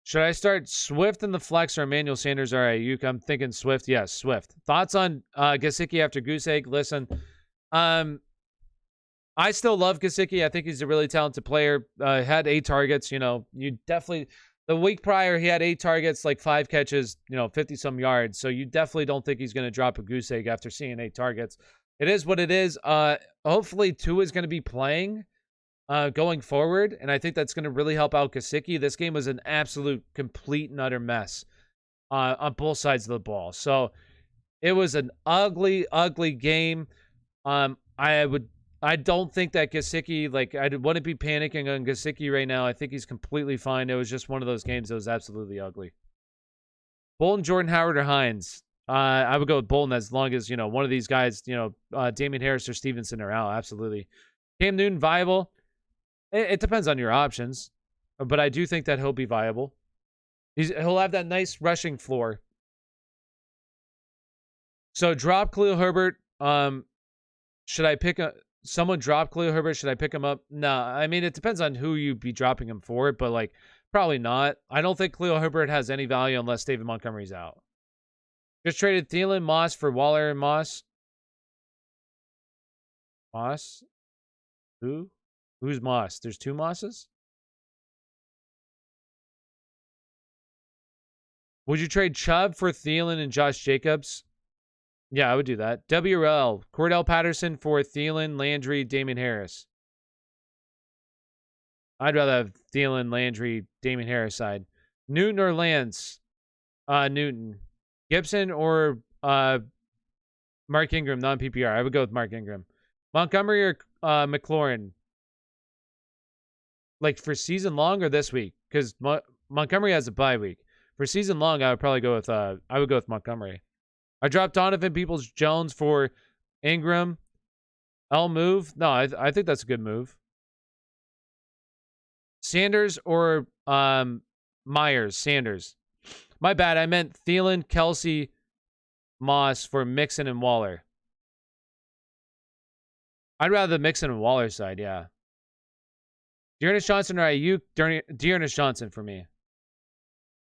Should I start Swift in the flex or Emmanuel Sanders or Ayuk? I'm thinking Swift. Yes, Swift. Thoughts on Gesicki after goose egg? Listen, I still love Gesicki. I think he's a really talented player. Had 8 targets. You know, you definitely... The week prior, he had 8 targets, like 5 catches, 50-some yards. So you definitely don't think he's going to drop a goose egg after seeing 8 targets. It is what it is. Hopefully, Tua is going to be playing. going forward, and I think that's going to really help out Gasicki. This game was an absolute complete and utter mess on both sides of the ball. So it was an ugly, ugly game. I don't think that Gasicki, like, I wouldn't be panicking on Gasicki right now. I think he's completely fine. It was just one of those games that was absolutely ugly. Bolden, Jordan Howard, or Hines? I would go with Bolden as long as, one of these guys, Damien Harris or Stevenson are out. Absolutely. Cam Newton, viable? It depends on your options, but I do think that he'll be viable. He'll have that nice rushing floor. So drop Khalil Herbert. Should I pick someone drop Khalil Herbert? Should I pick him up? No, I mean, it depends on who you'd be dropping him for, but like probably not. I don't think Khalil Herbert has any value unless David Montgomery's out. Just traded Thielen, Moss for Waller and Moss. Moss? Who? Who's Moss? There's two Mosses? Would you trade Chubb for Thielen and Josh Jacobs? Yeah, I would do that. WRL, Cordell Patterson for Thielen, Landry, Damien Harris. I'd rather have Thielen, Landry, Damien Harris side. Newton or Lance? Newton. Gibson or Mark Ingram, non-PPR. I would go with Mark Ingram. Montgomery or McLaurin? Like for season long or this week? Because Montgomery has a bye week. For season long, I would probably go with Montgomery. I dropped Donovan Peoples-Jones for Ingram. I'll move. No, I think that's a good move. Sanders or Myers? Sanders. My bad. I meant Thielen, Kelsey, Moss for Mixon and Waller. I'd rather the Mixon and Waller side, yeah. Dearness Johnson or Ayuk? Dearness Johnson for me.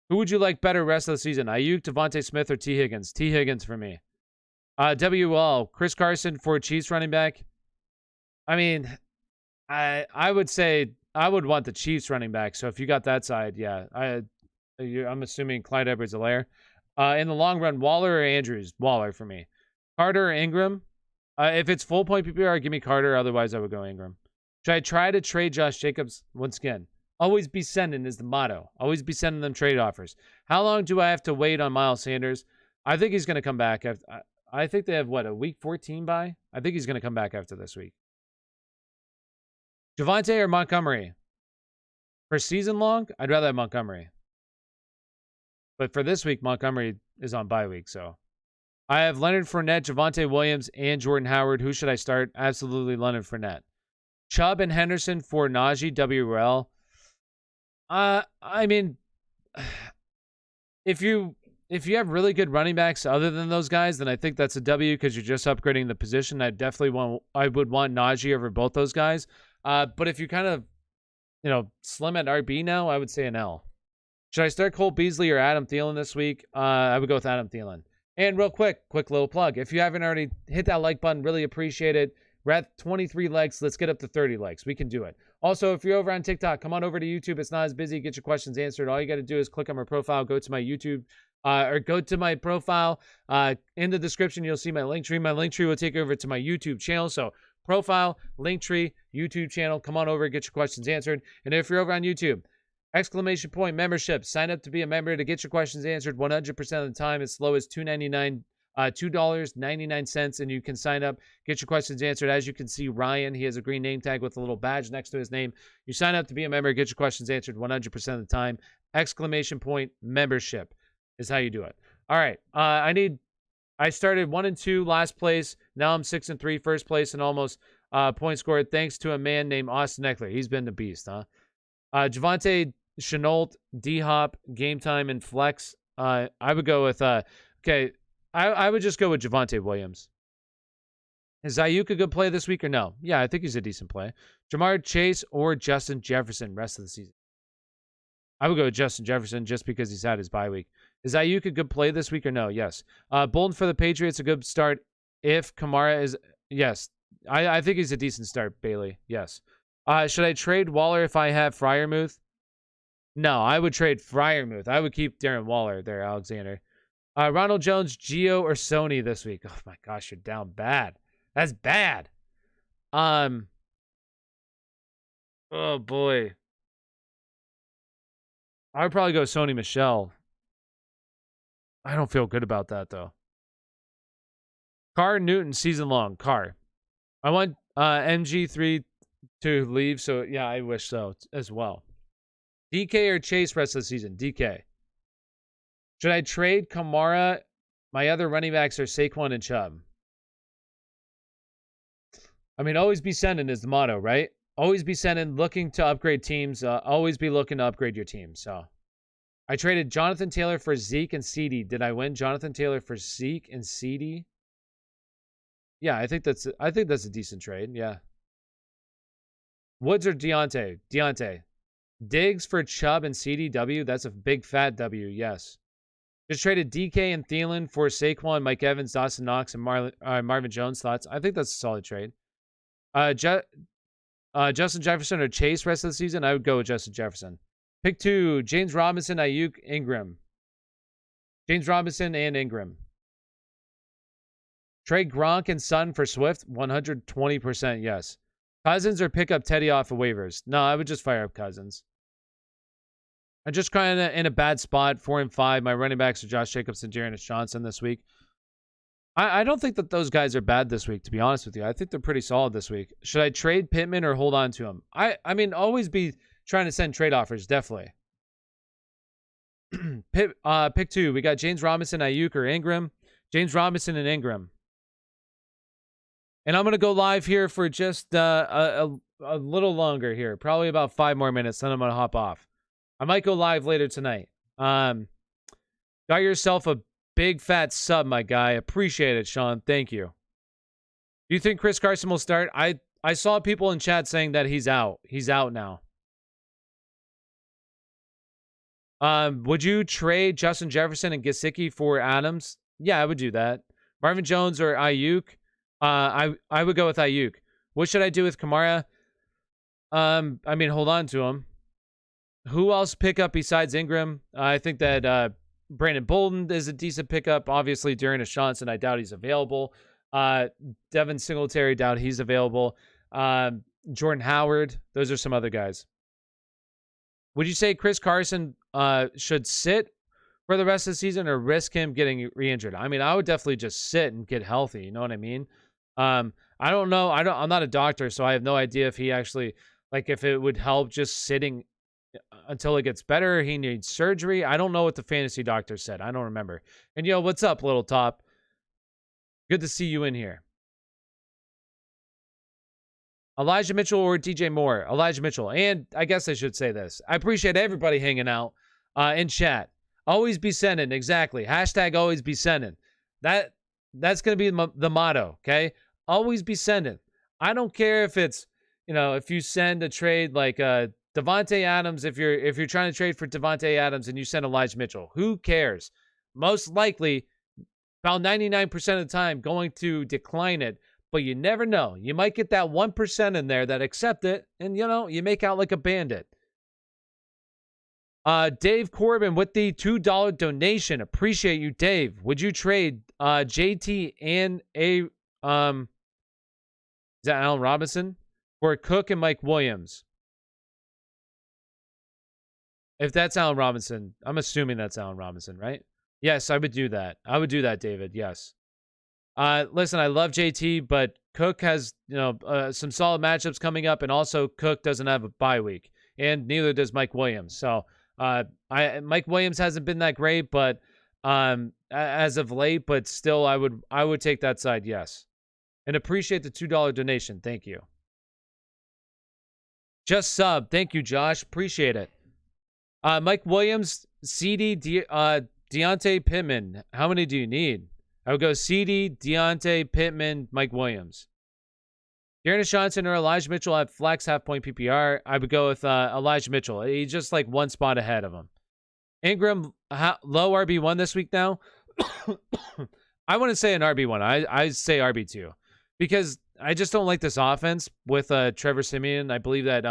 Who would you like better rest of the season? Ayuk, Devontae Smith, or T. Higgins? T. Higgins for me. WL, Chris Carson for Chiefs running back. I mean, I would say I would want the Chiefs running back. So if you got that side, yeah. I'm assuming Clyde Edwards-Helaire. In the long run, Waller or Andrews? Waller for me. Carter or Ingram? If it's full point PPR, give me Carter. Otherwise, I would go Ingram. Should I try to trade Josh Jacobs? Once again, always be sending is the motto. Always be sending them trade offers. How long do I have to wait on Miles Sanders? I think he's going to come back. I think they have, a week 14 bye? I think he's going to come back after this week. Javonte or Montgomery? For season long, I'd rather have Montgomery. But for this week, Montgomery is on bye week, so. I have Leonard Fournette, Javonte Williams, and Jordan Howard. Who should I start? Absolutely Leonard Fournette. Chubb and Henderson for Najee, WRL. I mean, if you have really good running backs other than those guys, then I think that's a W because you're just upgrading the position. I would want Najee over both those guys. But if you kind of, slim at RB now, I would say an L. Should I start Cole Beasley or Adam Thielen this week? I would go with Adam Thielen. And real quick little plug. If you haven't already, hit that like button. Really appreciate it. We're at 23 likes. Let's get up to 30 likes. We can do it. Also, if you're over on TikTok, come on over to YouTube. It's not as busy. Get your questions answered. All you got to do is click on my profile, go to my YouTube, or go to my profile. In the description, you'll see my link tree. My link tree will take you over to my YouTube channel. So profile, link tree, YouTube channel. Come on over, get your questions answered. And if you're over on YouTube, ! membership. Sign up to be a member to get your questions answered 100% of the time. As low as $2.99, and you can sign up, get your questions answered. As you can see, Ryan, he has a green name tag with a little badge next to his name. You sign up to be a member, get your questions answered 100% of the time. ! membership is how you do it. All right. I started 1 and 2 last place. Now I'm 6 and 3 first place and almost points scored thanks to a man named Austin Eckler. He's been the beast, huh? Javonte, Chenault, D-Hop, Game Time, and Flex. I would go with I would just go with Javonte Williams. Is Ayuk a good play this week or no? Yeah, I think he's a decent play. Jamar Chase or Justin Jefferson rest of the season. I would go with Justin Jefferson just because he's had his bye week. Is Ayuk a good play this week or no? Yes. Bolden for the Patriots, a good start if Kamara is... Yes. I think he's a decent start, Bailey. Yes. Should I trade Waller if I have Freiermuth? No, I would trade Freiermuth. I would keep Darren Waller there, Alexander. Ronald Jones, Gio, or Sony this week? Oh my gosh, you're down bad. That's bad. Oh boy. I would probably go Sony Michel. I don't feel good about that though. Carr Newton season long. Carr. I want MG3 to leave, so yeah, I wish so as well. DK or Chase rest of the season? DK. Should I trade Kamara? My other running backs are Saquon and Chubb. I mean, always be sending is the motto, right? Always be sending, looking to upgrade teams. Always be looking to upgrade your team. So I traded Jonathan Taylor for Zeke and CD. Did I win Jonathan Taylor for Zeke and CD? Yeah, I think that's a decent trade. Yeah. Woods or Deontay? Deontay. Diggs for Chubb and CDW. That's a big fat W. Yes. Just traded DK and Thielen for Saquon, Mike Evans, Dawson Knox, and Marvin Jones. Thoughts? I think that's a solid trade. Justin Jefferson or Chase rest of the season? I would go with Justin Jefferson. Pick 2, James Robinson, Ayuk, Ingram. James Robinson and Ingram. Trade Gronk and Sun for Swift? 120% yes. Cousins or pick up Teddy off of waivers? No, I would just fire up Cousins. I'm just kind of in a bad spot, 4 and 5. My running backs are Josh Jacobs and Dearness Johnson this week. I don't think that those guys are bad this week, to be honest with you. I think they're pretty solid this week. Should I trade Pittman or hold on to him? I mean, always be trying to send trade offers, definitely. Pick 2. We got James Robinson, Ayuk, or Ingram. James Robinson and Ingram. And I'm going to go live here for just a little longer here. Probably about 5 more minutes, then I'm going to hop off. I might go live later tonight. Got yourself a big fat sub, my guy. Appreciate it, Sean. Thank you. Do you think Chris Carson will start? I saw people in chat saying that he's out. He's out now. Would you trade Justin Jefferson and Gesicki for Adams? Yeah, I would do that. Marvin Jones or Ayuk? I would go with Ayuk. What should I do with Kamara? I mean, hold on to him. Who else pick up besides Ingram? I think that Brandon Bolden is a decent pickup. Obviously, Darren Johnson, I doubt he's available. Devin Singletary, doubt he's available. Jordan Howard, those are some other guys. Would you say Chris Carson should sit for the rest of the season or risk him getting re-injured? I mean, I would definitely just sit and get healthy. You know what I mean? I don't know. I'm not a doctor, so I have no idea if he actually, like, if it would help just sitting until it gets better. He needs surgery. I don't know what the fantasy doctor said. I don't remember. And yo, what's up, Little Top? Good to see you in here. Elijah Mitchell or DJ Moore? Elijah Mitchell. And I guess I should say this. I appreciate everybody hanging out in chat. Always be sending. Exactly. Hashtag always be sending. That's going to be the motto, okay? Always be sending. I don't care if it's, you know, if you send a trade like Devontae Adams, if you're trying to trade for Devontae Adams and you send Elijah Mitchell, who cares? Most likely, about 99% of the time, going to decline it, but you never know. You might get that 1% in there that accept it, and, you know, you make out like a bandit. Dave Corbin with the $2 donation. Appreciate you, Dave. Would you trade JT and is that Allen Robinson for Cook and Mike Williams? If that's Allen Robinson, I'm assuming that's Allen Robinson, right? Yes, I would do that. I would do that, David. Yes. Listen, I love JT, but Cook has, you know, some solid matchups coming up, and also Cook doesn't have a bye week, and neither does Mike Williams. So, Mike Williams hasn't been that great, but as of late, but still, I would take that side. Yes, and appreciate the $2 donation. Thank you. Just sub. Thank you, Josh. Appreciate it. Mike Williams, CD, Deontay Pittman. How many do you need? I would go CD, Deontay, Pittman, Mike Williams. Darren Johnson or Elijah Mitchell at flex half-point PPR. I would go with Elijah Mitchell. He's just like one spot ahead of him. Ingram, low RB1 this week now. I wouldn't say an RB1. I say RB2. Because I just don't like this offense with Trevor Siemian. I believe that,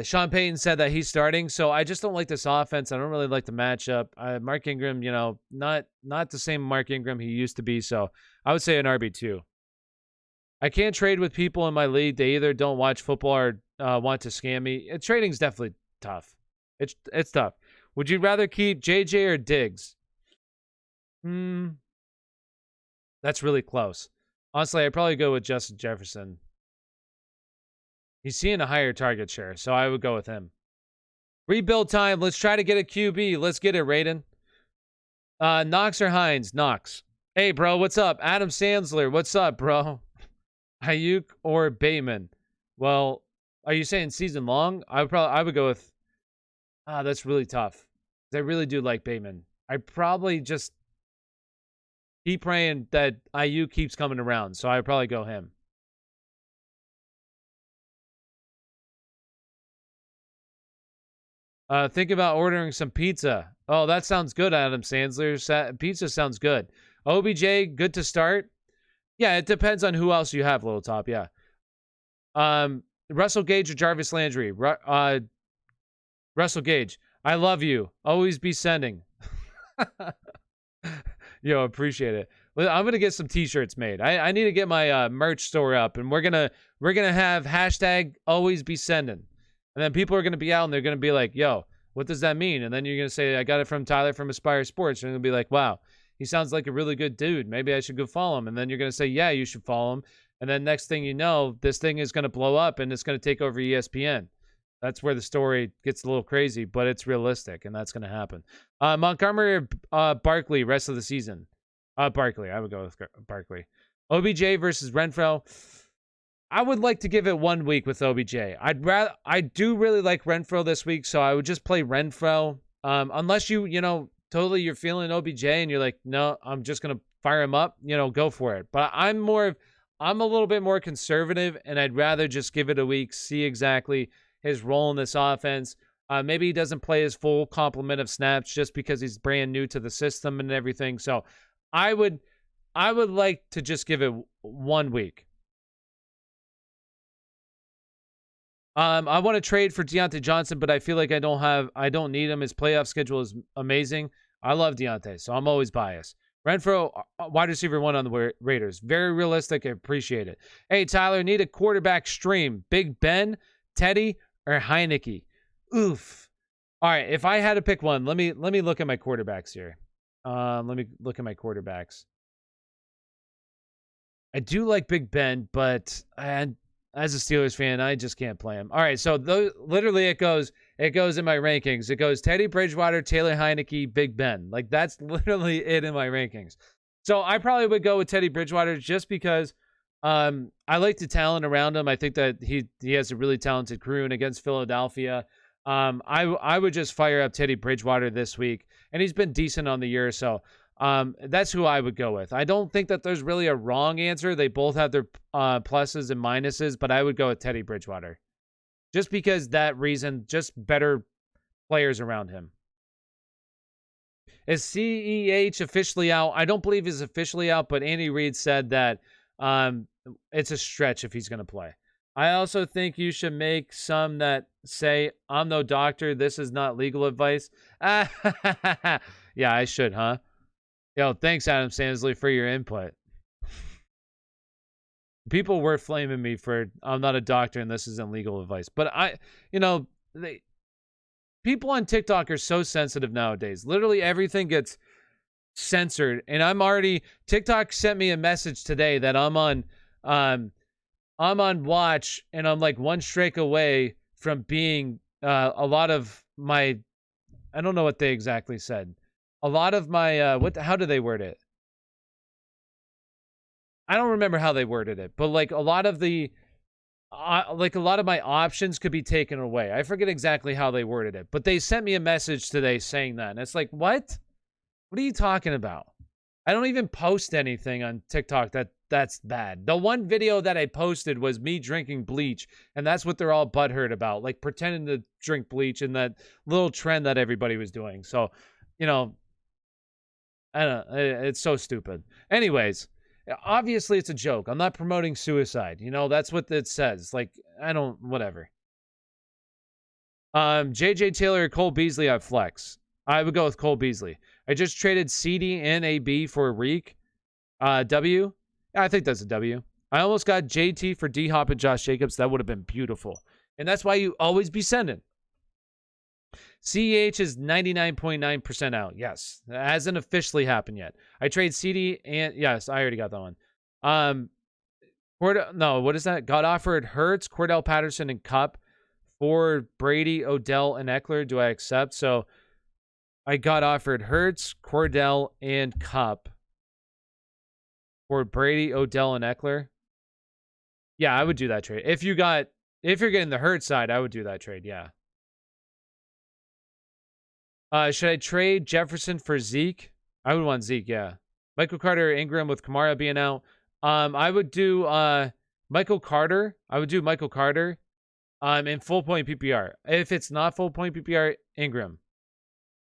Sean Payton said that he's starting, so I just don't like this offense. I don't really like the matchup. Mark Ingram, you know, not the same Mark Ingram he used to be, so I would say an RB2. I can't trade with people in my league. They either don't watch football or want to scam me. Trading's definitely tough. It's tough. Would you rather keep JJ or Diggs? That's really close. Honestly, I'd probably go with Justin Jefferson. He's seeing a higher target share, so I would go with him. Rebuild time. Let's try to get a QB. Let's get it, Raiden. Knox or Hines? Knox. Hey, bro, what's up? Adam Sandler, what's up, bro? Ayuk or Bateman? Well, are you saying season long? I would go with. That's really tough. I really do like Bateman. I probably just keep praying that Ayuk keeps coming around, so I'd probably go him. Think about ordering some pizza. Oh, that sounds good, Adam Sandler. Pizza sounds good. OBJ, good to start. Yeah, it depends on who else you have, Little Top. Yeah. Russell Gage or Jarvis Landry? Russell Gage. I love you. Always be sending. Yo, appreciate it. Well, I'm gonna get some T-shirts made. I need to get my merch store up, and we're gonna have hashtag always be sending, and then people are gonna be out and they're gonna be like, "Yo, what does that mean?" And then you're gonna say, "I got it from Tyler from Aspire Sports," and they're gonna be like, "Wow, he sounds like a really good dude. Maybe I should go follow him." And then you're gonna say, "Yeah, you should follow him." And then next thing you know, this thing is gonna blow up and it's gonna take over ESPN. That's where the story gets a little crazy, but it's realistic, and that's going to happen. Montgomery or Barkley rest of the season? Barkley. I would go with Barkley. OBJ versus Renfro. I would like to give it 1 week with OBJ. I do really like Renfro this week, so I would just play Renfro. Unless totally you're feeling OBJ and you're like, no, I'm just going to fire him up, go for it. But I'm a little bit more conservative, and I'd rather just give it a week, see exactly his role in this offense. Maybe he doesn't play his full complement of snaps just because he's brand new to the system and everything. So I would like to just give it 1 week. I want to trade for Deontay Johnson, but I feel like I don't need him. His playoff schedule is amazing. I love Deontay, so I'm always biased. Renfro, wide receiver 1 on the Raiders. Very realistic. I appreciate it. Hey, Tyler, need a quarterback stream. Big Ben, Teddy, or Heineke? Oof. All right, if I had to pick one, let me look at my quarterbacks here. Let me look at my quarterbacks. I do like Big Ben, but as a Steelers fan, I just can't play him. All right, so literally it goes in my rankings. It goes Teddy Bridgewater, Taylor Heineke, Big Ben. Like, that's literally it in my rankings. So I probably would go with Teddy Bridgewater just because I like the talent around him. I think that he has a really talented crew, and against Philadelphia, I would just fire up Teddy Bridgewater this week, and he's been decent on the year, so that's who I would go with. I don't think that there's really a wrong answer. They both have their pluses and minuses, but I would go with Teddy Bridgewater just because that reason, just better players around him. Is CEH officially out? I don't believe he's officially out, but Andy Reid said that it's a stretch if he's going to play. I also think you should make some that say, I'm no doctor, this is not legal advice. Yeah, I should, huh? Yo, thanks, Adam Sandler, for your input. People were flaming me for, I'm not a doctor and this isn't legal advice. But people on TikTok are so sensitive nowadays. Literally everything gets censored, and TikTok sent me a message today that I'm on watch, and I'm like 1 strike away from being a lot of my, I don't know what they exactly said. A lot of my how do they word it? I don't remember how they worded it, but like a lot of my options could be taken away. I forget exactly how they worded it, but they sent me a message today saying that, and it's like, what? What are you talking about? I don't even post anything on TikTok that's bad. The one video that I posted was me drinking bleach, and that's what they're all butthurt about, like pretending to drink bleach and that little trend that everybody was doing. So, I don't know. It's so stupid. Anyways, obviously it's a joke. I'm not promoting suicide. That's what it says. Like, whatever. JJ Taylor or Cole Beasley at flex. I would go with Cole Beasley. I just traded CD and AB for Reek. W. I think that's a W. I almost got JT for D-Hop and Josh Jacobs. That would have been beautiful. And that's why you always be sending. CEH is 99.9% out. Yes. That hasn't officially happened yet. I trade CD and... Yes, I already got that one. No, what is that? Got offered Hurts, Cordell Patterson, and Kupp for Brady, Odell, and Eckler. Do I accept? So I got offered Hurts, Cordell, and Kupp for Brady, Odell, and Eckler. Yeah, I would do that trade. If you're getting the Hurts side, I would do that trade. Yeah. Should I trade Jefferson for Zeke? I would want Zeke. Yeah. Michael Carter, Ingram with Kamara being out. I would do Michael Carter. I would do Michael Carter in full point PPR. If it's not full point PPR, Ingram.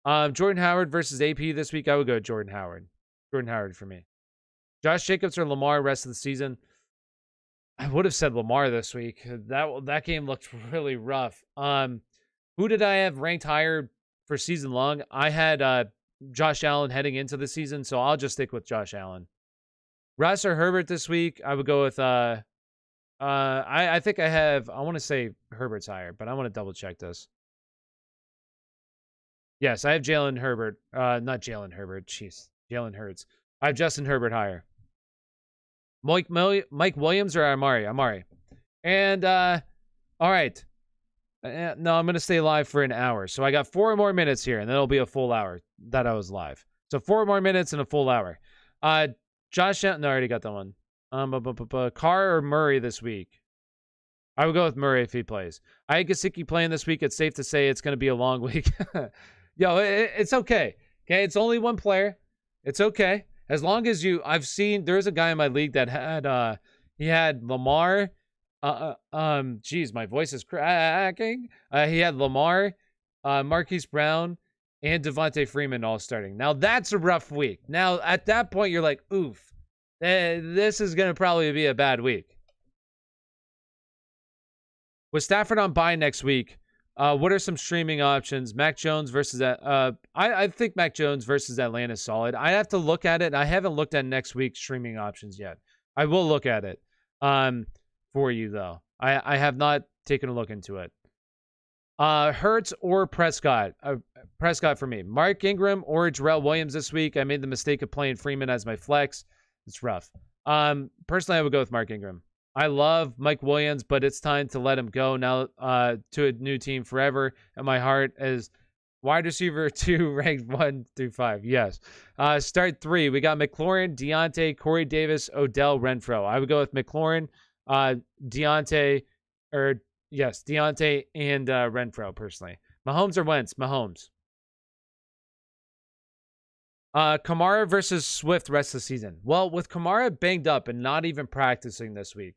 Jordan Howard versus AP this week. I would go Jordan Howard. Jordan Howard for me. Josh Jacobs or Lamar rest of the season. I would have said Lamar this week. That game looked really rough. Who did I have ranked higher for season long? I had Josh Allen heading into the season, so I'll just stick with Josh Allen. Russ or Herbert this week? I would go with I think I want to say Herbert's higher, but I want to double check this. Yes, I have Jalen Herbert. Not Jalen Herbert. Jeez. Jalen Hurts. I have Justin Herbert higher. Mike Williams or Amari? Amari. And all right. No, I'm going to stay live for an hour. So I got 4 more minutes here, and then it'll be a full hour that I was live. So 4 more minutes and a full hour. Josh Allen, no, I already got that one. Carr or Murray this week? I would go with Murray if he plays. I had Gaskin playing this week. It's safe to say it's going to be a long week. Yo, it's okay. Okay, it's only one player. It's okay. As long as I've seen, there's a guy in my league that had, he had Lamar. Geez, my voice is cracking. He had Lamar, Marquise Brown, and Devontae Freeman all starting. Now, that's a rough week. Now, at that point, you're like, oof, this is going to probably be a bad week. With Stafford on bye next week, what are some streaming options? Mac Jones versus... I think Mac Jones versus Atlanta is solid. I have to look at it. I haven't looked at next week's streaming options yet. I will look at it for you, though. I have not taken a look into it. Hurts or Prescott? Prescott for me. Mark Ingram or Jerrell Williams this week. I made the mistake of playing Freeman as my flex. It's rough. Personally, I would go with Mark Ingram. I love Mike Williams, but it's time to let him go now to a new team forever. And my heart is wide receiver 2, ranked 1 through 5. Yes. Start 3. We got McLaurin, Deontay, Corey Davis, Odell, Renfro. I would go with McLaurin, Deontay, and Renfro personally. Mahomes or Wentz? Mahomes. Kamara versus Swift rest of the season. Well, with Kamara banged up and not even practicing this week,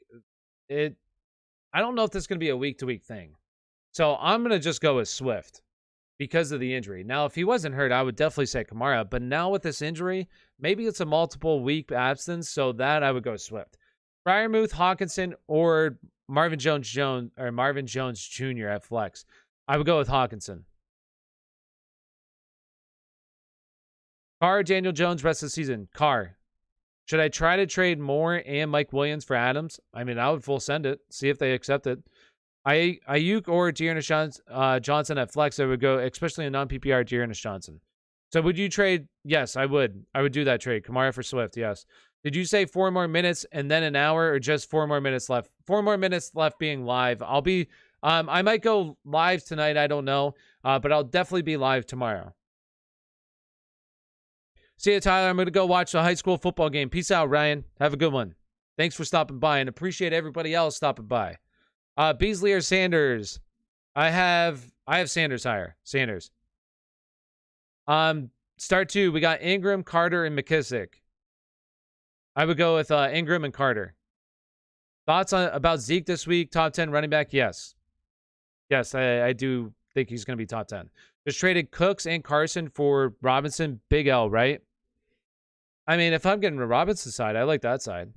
I don't know if this is going to be a week-to-week thing. So I'm going to just go with Swift because of the injury. Now, if he wasn't hurt, I would definitely say Kamara. But now with this injury, maybe it's a multiple-week absence, so that I would go Swift. Freiermuth, Hawkinson, or Marvin Jones Jr. at flex. I would go with Hawkinson. Carr, Daniel Jones, rest of the season. Carr. Should I try to trade Moore and Mike Williams for Adams? I mean, I would full send it. See if they accept it. Ayuk or Dearness Johnson at flex, I would go, especially in non-PPR, Dearness Johnson. So would you trade? Yes, I would. I would do that trade. Kamara for Swift, yes. Did you say 4 more minutes and then an hour, or just 4 more minutes left? 4 more minutes left being live. I'll be, I might go live tonight. I don't know. But I'll definitely be live tomorrow. See you, Tyler. I'm going to go watch the high school football game. Peace out, Ryan. Have a good one. Thanks for stopping by, and appreciate everybody else stopping by. Beasley or Sanders? I have Sanders higher. Sanders. Start 2. We got Ingram, Carter, and McKissick. I would go with Ingram and Carter. Thoughts about Zeke this week? Top 10 running back? Yes. Yes, I do think he's going to be top 10. Just traded Cooks and Carson for Robinson. Big L, right? I mean, if I'm getting the Robinson side, I like that side.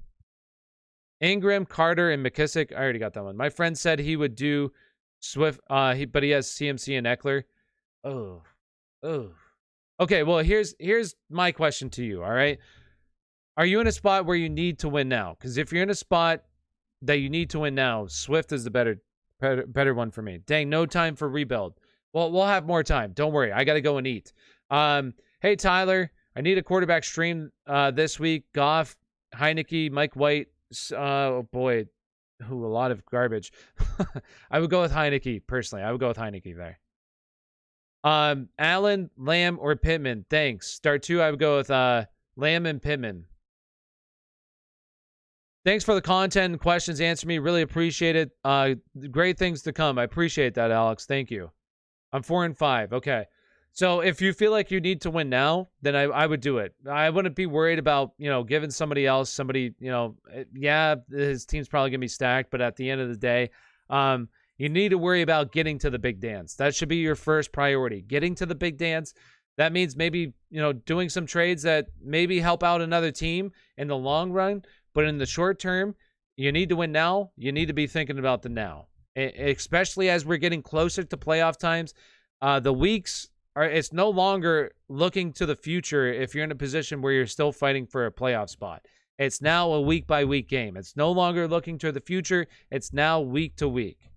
Ingram, Carter, and McKissick. I already got that one. My friend said he would do Swift, but he has CMC and Eckler. Oh. Okay, well, here's my question to you, all right? Are you in a spot where you need to win now? Because if you're in a spot that you need to win now, Swift is the better one for me. Dang, no time for rebuild. Well, we'll have more time. Don't worry. I got to go and eat. Hey, Tyler, I need a quarterback stream this week. Goff, Heineke, Mike White. Oh, boy. A lot of garbage. I would go with Heineke, personally. I would go with Heineke there. Allen, Lamb, or Pittman? Thanks. Start 2, I would go with Lamb and Pittman. Thanks for the content and questions. Answer me. Really appreciate it. Great things to come. I appreciate that, Alex. Thank you. I'm 4-5. Okay. So if you feel like you need to win now, then I would do it. I wouldn't be worried about, giving somebody else, yeah, his team's probably going to be stacked, but at the end of the day, you need to worry about getting to the big dance. That should be your first priority. Getting to the big dance. That means maybe, doing some trades that maybe help out another team in the long run, but in the short term, you need to win now. You need to be thinking about the now, especially as we're getting closer to playoff times. The weeks it's no longer looking to the future if you're in a position where you're still fighting for a playoff spot. It's now a week-by-week game. It's no longer looking to the future. It's now week to week.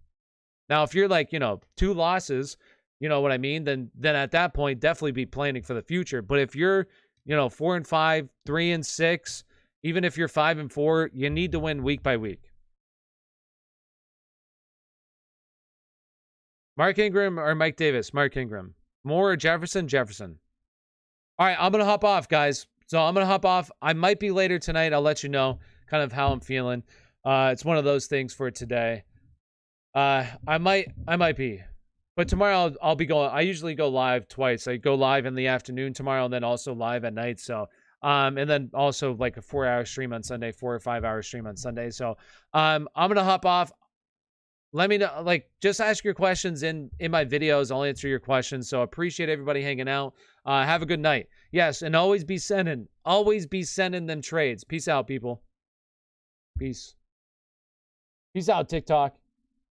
Now, if you're like, 2 losses, you know what I mean? Then at that point, definitely be planning for the future. But if you're, 4-5, 3-6, even if you're 5-4, you need to win week by week. Mark Ingram or Mike Davis? Mark Ingram. Moore or Jefferson? Jefferson. All right, I'm going to hop off, guys. So I'm going to hop off. I might be later tonight. I'll let you know kind of how I'm feeling. It's one of those things for today. I might be. But tomorrow I'll be going. I usually go live twice. I go live in the afternoon tomorrow and then also live at night. So, and then also like a 4-hour stream on Sunday, 4 or 5 hour stream on Sunday. So, I'm going to hop off. Let me know, just ask your questions in my videos. I'll answer your questions. So appreciate everybody hanging out. Have a good night. Yes, and always be sending them trades. Peace out, people. Peace. Peace out, TikTok.